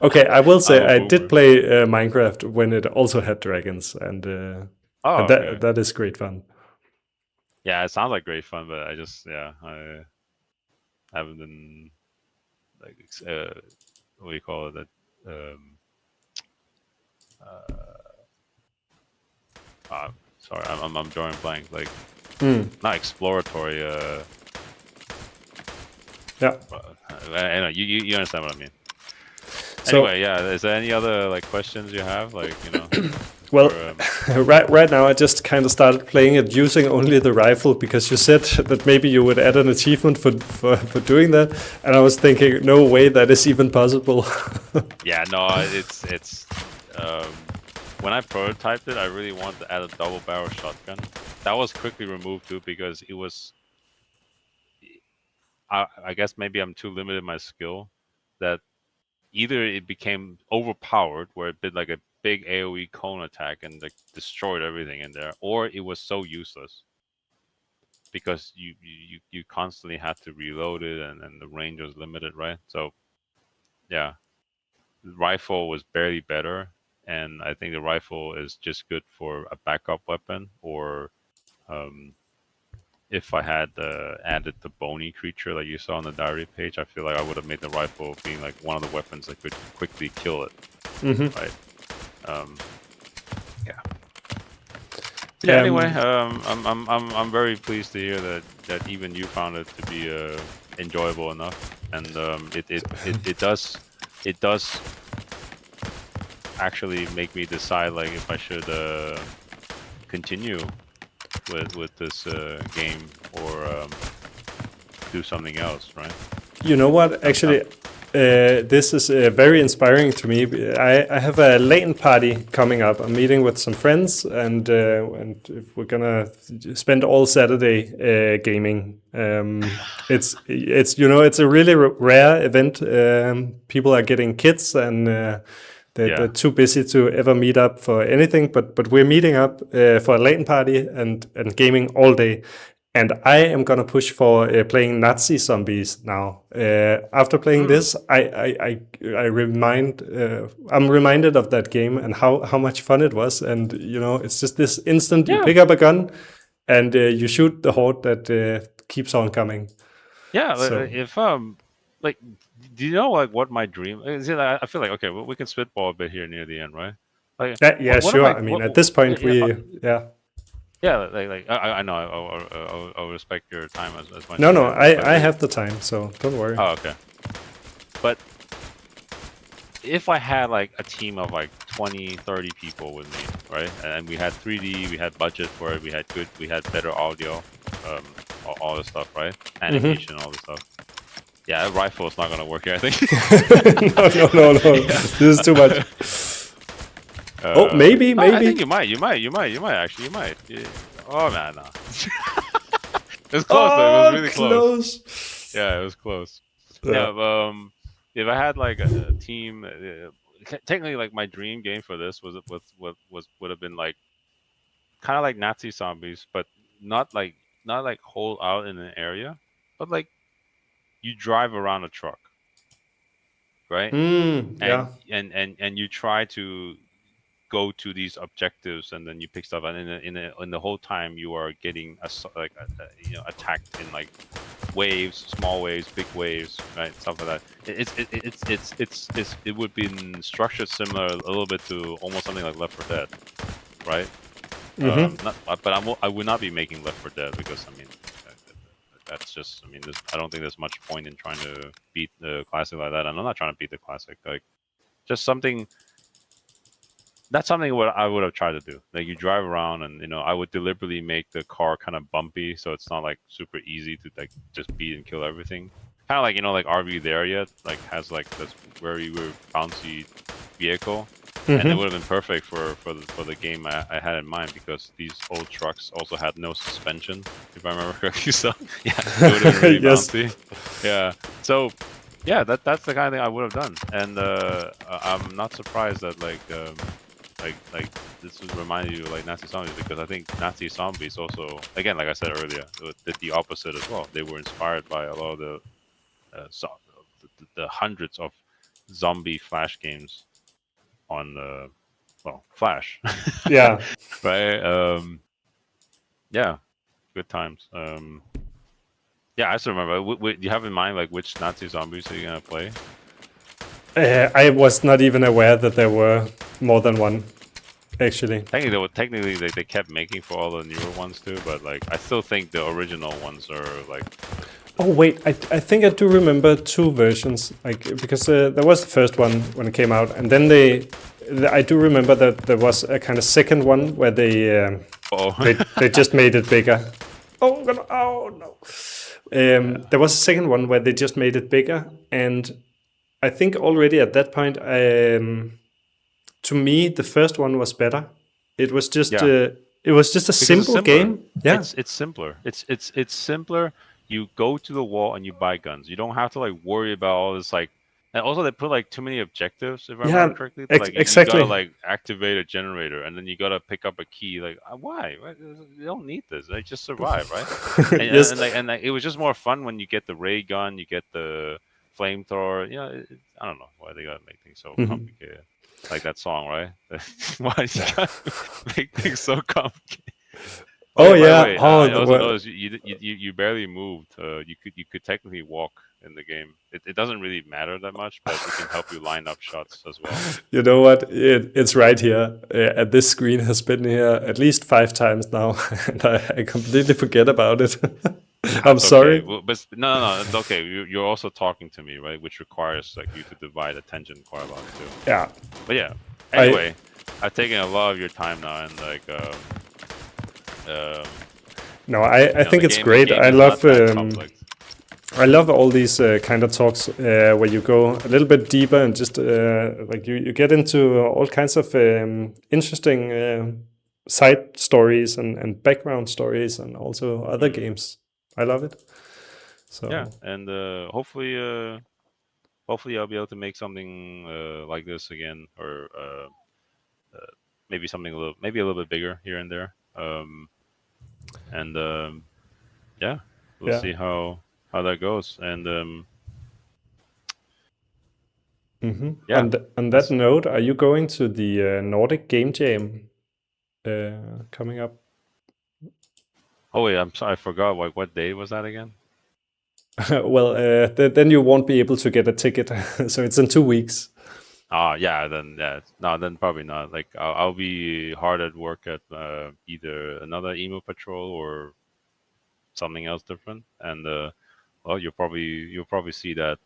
Okay, I will say I'm a I did boomer. play Minecraft when it also had dragons, Oh, and okay. that is great fun. Yeah, it sounds like great fun, but I haven't been like what do you call it? That um, sorry, I'm drawing blank. Like Mm, not exploratory. yeah. I know you understand what I mean. So Anyway, yeah. Is there any other like questions you have? Like well, or right now I just kind of started playing it using only the rifle because you said that maybe you would add an achievement for doing that, and I was thinking, no way that is even possible. yeah, no, it's when I prototyped it, I really wanted to add a double barrel shotgun. That was quickly removed too because it was. I guess maybe I'm too limited in my skill that either it became overpowered, where it did like a big AOE cone attack and like destroyed everything in there, or it was so useless because you constantly had to reload it, and the range was limited, right? So yeah, the rifle was barely better, and I think the rifle is just good for a backup weapon, or um, if I had added the bony creature like you saw on the diary page, I feel like I would have made the rifle being like one of the weapons that could quickly kill it, right? Um, yeah. Yeah. Anyway, I'm very pleased to hear that even you found it to be enjoyable enough, and it does actually make me decide like if I should continue with this game, or do something else, right? You know what? Actually, this is very inspiring to me. I have a latent party coming up. I'm meeting with some friends, and if we're gonna spend all Saturday gaming. It's it's a really rare event. People are getting kids, and they're too busy to ever meet up for anything. But we're meeting up for a latent party and gaming all day. And I am gonna push for playing Nazi zombies now. After playing this, I'm reminded of that game and how much fun it was. And it's just this instant you pick up a gun and you shoot the horde that keeps on coming. Yeah, So, if like, do you know like what my dream is? I feel like, okay, well, we can spitball a bit here near the end, right? Like, yeah, one of sure. my I mean, at this point, yeah, like I know I'll respect your time as much. No, as no, I but have the time, so don't worry. Oh, okay. But if I had like a team of like 20, 30 people with me, right? And we had 3D, we had budget for it, we had better audio, all this stuff, right? Animation, all this stuff. Yeah, a rifle is not gonna work here, I think. No. Yeah. This is too much. Maybe. I think you might actually. Yeah. Oh man, no. It was close though. It was really close. Yeah, it was close. Yeah. If I had like a team, technically, like my dream game for this would have been like kind of like Nazi zombies, but not like hold out in an area, but like you drive around a truck, right? Yeah. And you try to go to these objectives, and then you pick stuff, and in the whole time you are getting attacked in like waves, small waves, big waves, right? Stuff like that. It would be structured similar a little bit to almost something like Left 4 Dead, right? I would not be making Left 4 Dead, because I mean that's just, I mean, I don't think there's much point in trying to beat the classic like that, and I'm not trying to beat the classic. Like, just something. That's something what I would have tried to do. Like, you drive around, and I would deliberately make the car kind of bumpy, so it's not like super easy to like just beat and kill everything. Kind of like like Are We There Yet? Like, has like this very bouncy vehicle, and it would have been perfect for the game I had in mind, because these old trucks also had no suspension, if I remember correctly. So yeah, it would have been really bouncy. Yeah. So yeah, that's the kind of thing I would have done, and I'm not surprised that like this was reminding you of like Nazi zombies, because I think Nazi zombies also, again, like I said earlier, did the opposite as well. They were inspired by a lot of the hundreds of zombie Flash games on Flash. Yeah. Right. Yeah, good times. Yeah, I still remember. Do you have in mind like which Nazi zombies are you gonna play? I was not even aware that there were more than one, actually. Technically, they kept making for all the newer ones too, but like I still think the original ones are like. Oh wait, I think I do remember two versions, like, because there was the first one when it came out, and then I do remember that there was a kind of second one where they just made it bigger. Oh no. There was a second one where they just made it bigger, and I think already at that point, to me, the first one was better. It was just a simple game. Yeah, it's simpler. It's simpler. You go to the wall and you buy guns. You don't have to like worry about all this like And also, they put like too many objectives, if I remember Yeah, correctly. Like you gotta exactly. like activate a generator, and then you gotta pick up a key. Like why? You don't need this. Like just survive, right? And and, Yes. and, like, and like, it was just more fun when you get the ray gun, you get the flamethrower. You know, I don't know why they gotta make things so Mhm. complicated. Like that song, right? Why you gotta make things so complicated? Oh Oh yeah, by the yeah. way, Oh, I also well, noticed you barely moved. You could technically walk in the game. It doesn't really matter that much, but it can help you line up shots as well. you know what? It's right here. And this screen has been here at least 5 times now, and I completely forget about it. Ah, I'm it's okay. sorry. Well, but no, it's okay. You're also talking to me, right? Which requires like you to divide attention quite a lot too. Yeah. But yeah. I Anyway, I've taken a lot of your time now, and like um, no. I think it's the great. game is not that complex. I love all these kind of talks where you go a little bit deeper and just like you get into all kinds of interesting side stories and background stories and also other Mm. games. I love it. Yeah, So and hopefully I'll be able to make something like this again, or maybe something maybe a little bit bigger here and there. And yeah, we'll yeah. see how that goes. And yeah, On that that's. note, are you going to the Nordic Game Jam coming up? Oh wait, I'm sorry, I forgot. What day was that again? Well, then you won't be able to get a ticket. So it's in 2 weeks. Yeah, then yeah, no, then probably not. Like I'll be hard at work at either another Emu Patrol or something else different, and well, you'll probably see that.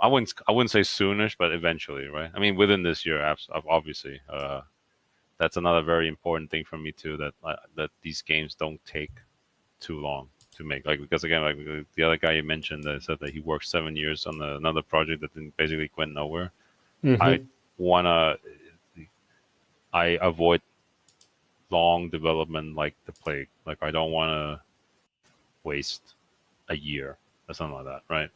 I wouldn't say soonish, but eventually, right? I mean, within this year, obviously. That's another very important thing for me too. That these games don't take too long to make. Like because again, like the other guy you mentioned that said that he worked 7 years on another project that didn't basically went nowhere. I Hmm. wanna I avoid long development like the plague. Like I don't want to waste a year or something like that, right?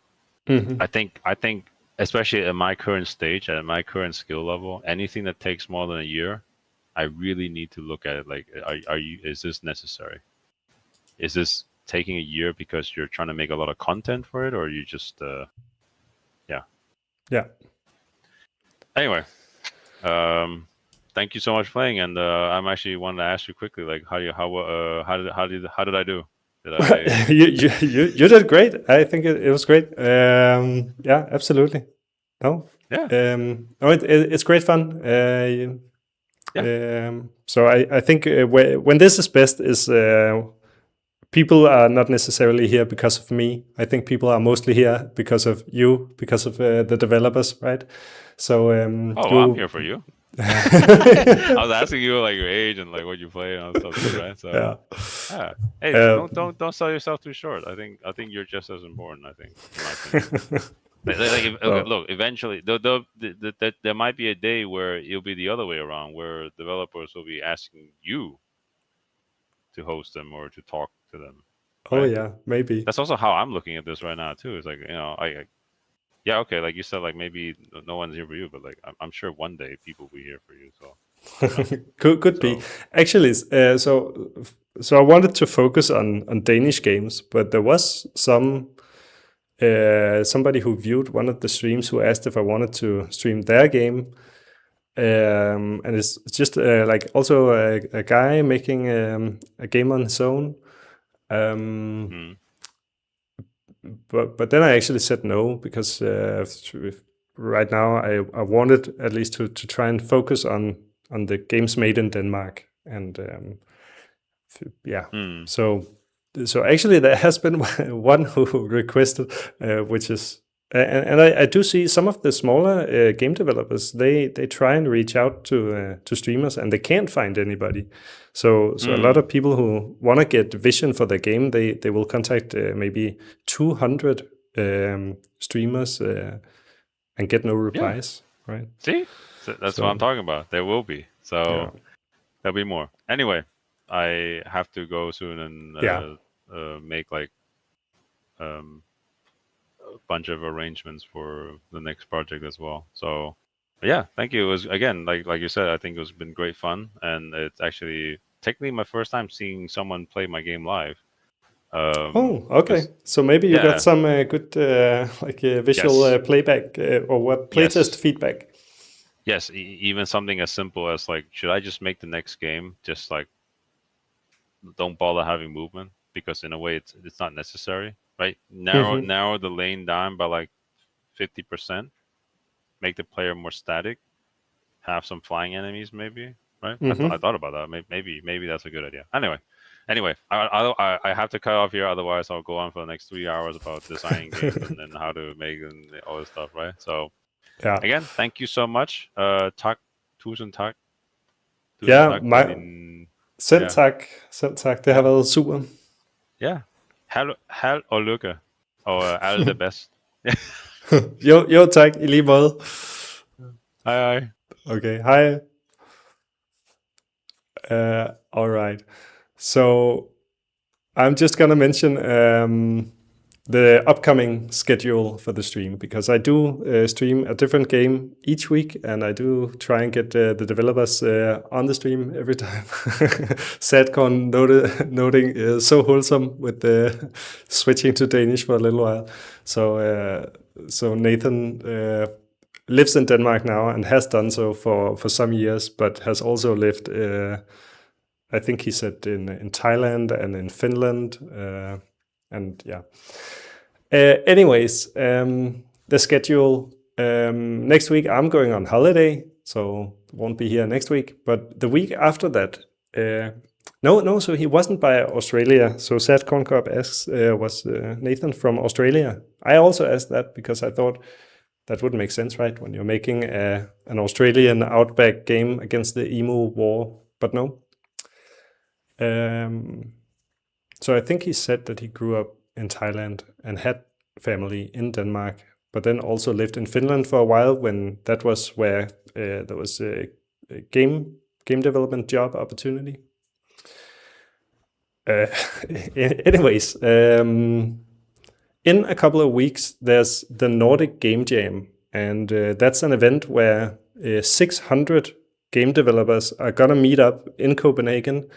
Hmm. I think especially at my current stage, at my current skill level, anything that takes more than a year, I really need to look at it. Like, are you? Is this necessary? Is this taking a year because you're trying to make a lot of content for it, or you just yeah? Yeah. Anyway, um, thank you so much for playing, and I'm actually wanted to ask you quickly, like, how did I do? Did I? You did great. I think it was great. Yeah, absolutely. No, Yeah, no, it's great fun. yeah. So I think when this is best is people are not necessarily here because of me. I think people are mostly here because of you, because of the developers, right? So Oh, well, I'm you, here for you. I was asking you like your age and like what you play and all stuff too, right? So yeah. yeah. Hey, Uh, don't sell yourself too short. I think you're just as important. I think, in my opinion. well, Look, eventually, there might be a day where it'll be the other way around, where developers will be asking you to host them or to talk to them, oh right? yeah, maybe. That's also how I'm looking at this right now too. It's like yeah, okay, like you said, like maybe no one's here for you, but like I'm sure one day people will be here for you. So you know, Could be. so Actually, so I wanted to focus on Danish games, but there was somebody who viewed one of the streams who asked if I wanted to stream their game. And it's just like also a guy making a game on his own. Um, mm, but then I actually said no because right now I wanted at least to try and focus on the games made in Denmark and yeah. mm, So actually there has been one who requested, which is and I do see some of the smaller game developers they try and reach out to streamers and they can't find anybody. So a lot mm, of people who want to get vision for their game they will contact maybe 200 streamers and get no yeah. replies, right? See, so that's what I'm So talking about. There will be. yeah, So there'll be more. Anyway, I have to go soon and yeah. make like um, bunch of arrangements for the next project as well. So yeah, thank you. It was again like you said, I think it's been great fun, and it's actually technically my first time seeing someone play my game live. Oh, okay. Because So maybe you got yeah, some good visual yes, playback or what playtest yes, feedback. yes. Even something as simple as like, should I just make the next game just like don't bother having movement because in a way it's not necessary, right? Hmm. Narrow the lane down by like 50%, make the player more static, have some flying enemies maybe, right? I Hmm. thought about that. Maybe that's a good idea. Anyway, I have to cut off here, otherwise I'll go on for the next 3 hours about designing games and how to make and all this stuff, right? So Ja, again, thank you so much. Tak, tusind tak, tusind ja tak for mig, din, selv ja, tak. Selv tak. Det har ja, været super. ja. Held og lykke, og alt det bedst. Jo, tak. I lige måde. Hej hej. Okay, hej. All right. So I'm just gonna mention the upcoming schedule for the stream because I do stream a different game each week, and I do try and get the developers on the stream every time. Sadcon noting so wholesome with the switching to Danish for a little while. So Nathan lives in Denmark now and has done so for some years, but has also lived. I think he said in Thailand and in Finland, and yeah. Anyways, the schedule. Next week I'm going on holiday, so won't be here next week. But the week after that, no. So he wasn't by Australia. So Sad Corncob asks, was Nathan from Australia? I also asked that because I thought that would make sense, right? When you're making an Australian outback game against the emu war, but no. So I think he said that he grew up in Thailand and had family in Denmark, but then also lived in Finland for a while when that was where there was a game development job opportunity. Uh, anyways, in a couple of weeks, there's the Nordic Game Jam, and that's an event where 600 game developers are gonna meet up in Copenhagen,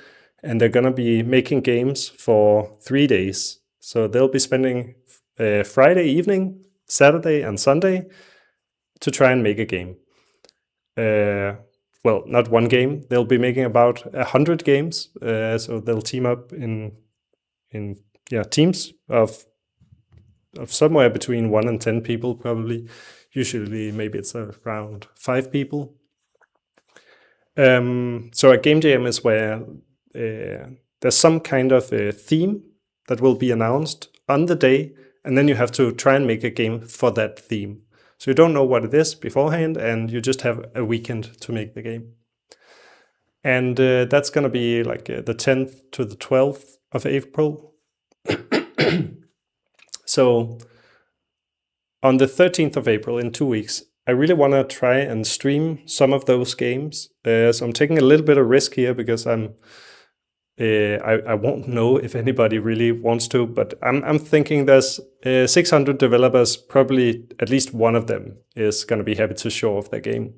and they're gonna be making games for 3 days. So they'll be spending Friday evening, Saturday, and Sunday to try and make a game. Well, not one game. They'll be making about 100 games. So they'll team up in teams of somewhere between 1 and 10 people, probably. Usually, maybe it's around 5 people. So a game jam is where there's some kind of a theme that will be announced on the day, and then you have to try and make a game for that theme. So you don't know what it is beforehand, and you just have a weekend to make the game. And that's going to be like the 10th to the 12th of April. So on the 13th of April, in 2 weeks, I really want to try and stream some of those games. So I'm taking a little bit of risk here because I won't know if anybody really wants to, but I'm thinking there's 600 developers, probably at least one of them is going to be happy to show off their game.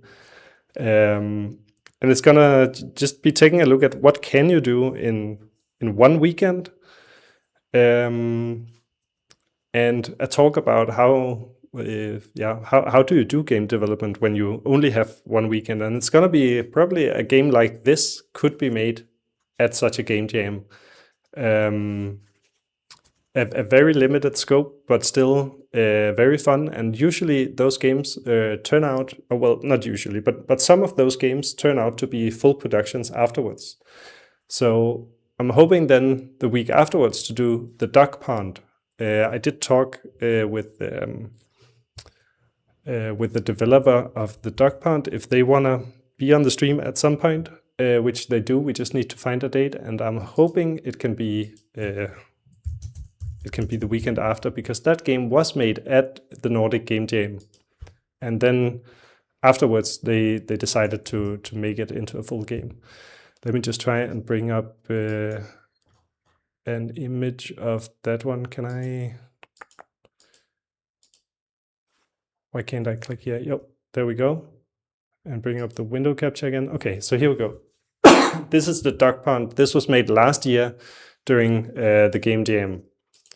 And it's going to just be taking a look at what can you do in one weekend, and a talk about how do you do game development when you only have one weekend. And it's going to be probably a game like this could be made at such a game jam. A very limited scope, but still very fun. And usually those games turn out, well, not usually, but some of those games turn out to be full productions afterwards. So I'm hoping then the week afterwards to do the duck pond. I did talk with the developer of the duck pond if they want to be on the stream at some point, which they do. We just need to find a date, and I'm hoping it can be the weekend after, because that game was made at the Nordic Game Jam, and then afterwards they decided to make it into a full game. Let me just try and bring up an image of that one. Can I? Why can't I click here? Yep, there we go. And bring up the window capture again. Okay, so here we go. This is the duck pond. This was made last year during the game jam.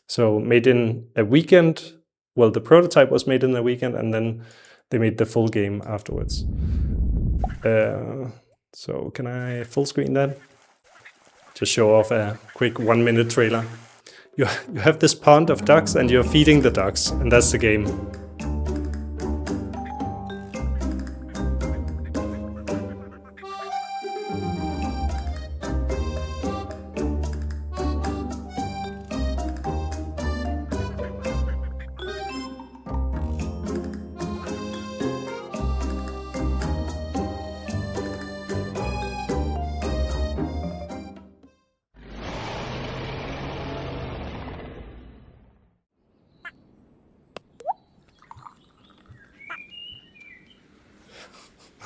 So made in a weekend. Well, the prototype was made in a weekend, and then they made the full game afterwards. So can I full screen that? Just show off a quick 1-minute trailer. You have this pond of ducks and you're feeding the ducks, and that's the game.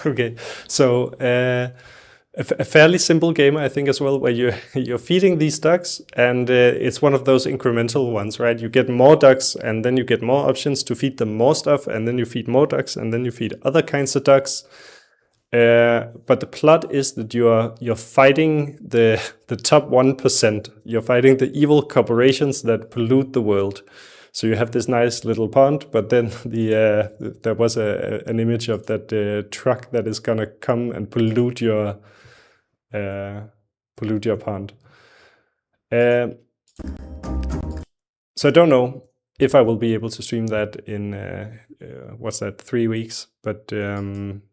Okay, so a fairly simple game, I think, as well, where you're feeding these ducks, and it's one of those incremental ones, right? You get more ducks, and then you get more options to feed them more stuff, and then you feed more ducks, and then you feed other kinds of ducks. But the plot is that you're fighting the top 1%. You're fighting the evil corporations that pollute the world. So you have this nice little pond, but then there was an image of that truck that is gonna come and pollute your pond. So I don't know if I will be able to stream that in 3 weeks, but I'm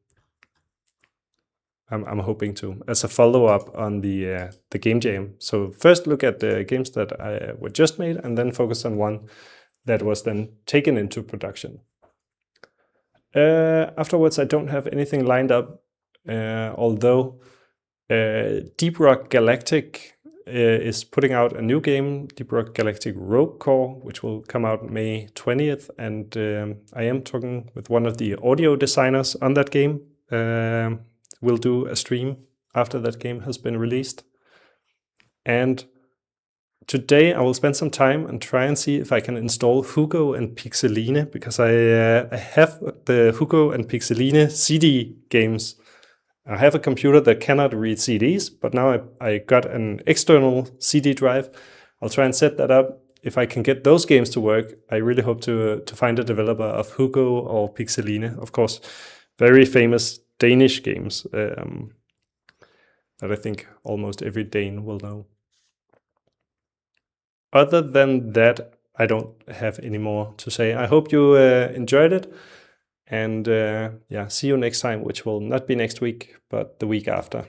hoping to, as a follow-up on the game jam. So first look at the games that were just made, and then focus on one that was then taken into production. Afterwards, I don't have anything lined up, although Deep Rock Galactic is putting out a new game, Deep Rock Galactic Rogue Core, which will come out May 20th, and I am talking with one of the audio designers on that game. We'll do a stream after that game has been released. And today I will spend some time and try and see if I can install Hugo and Pixeline, because I have the Hugo and Pixeline CD games. I have a computer that cannot read CDs, but now I got an external CD drive. I'll try and set that up. If I can get those games to work, I really hope to find a developer of Hugo or Pixeline. Of course, very famous Danish games that I think almost every Dane will know. Other than that, I don't have any more to say. I hope you enjoyed it. And yeah, see you next time, which will not be next week, but the week after.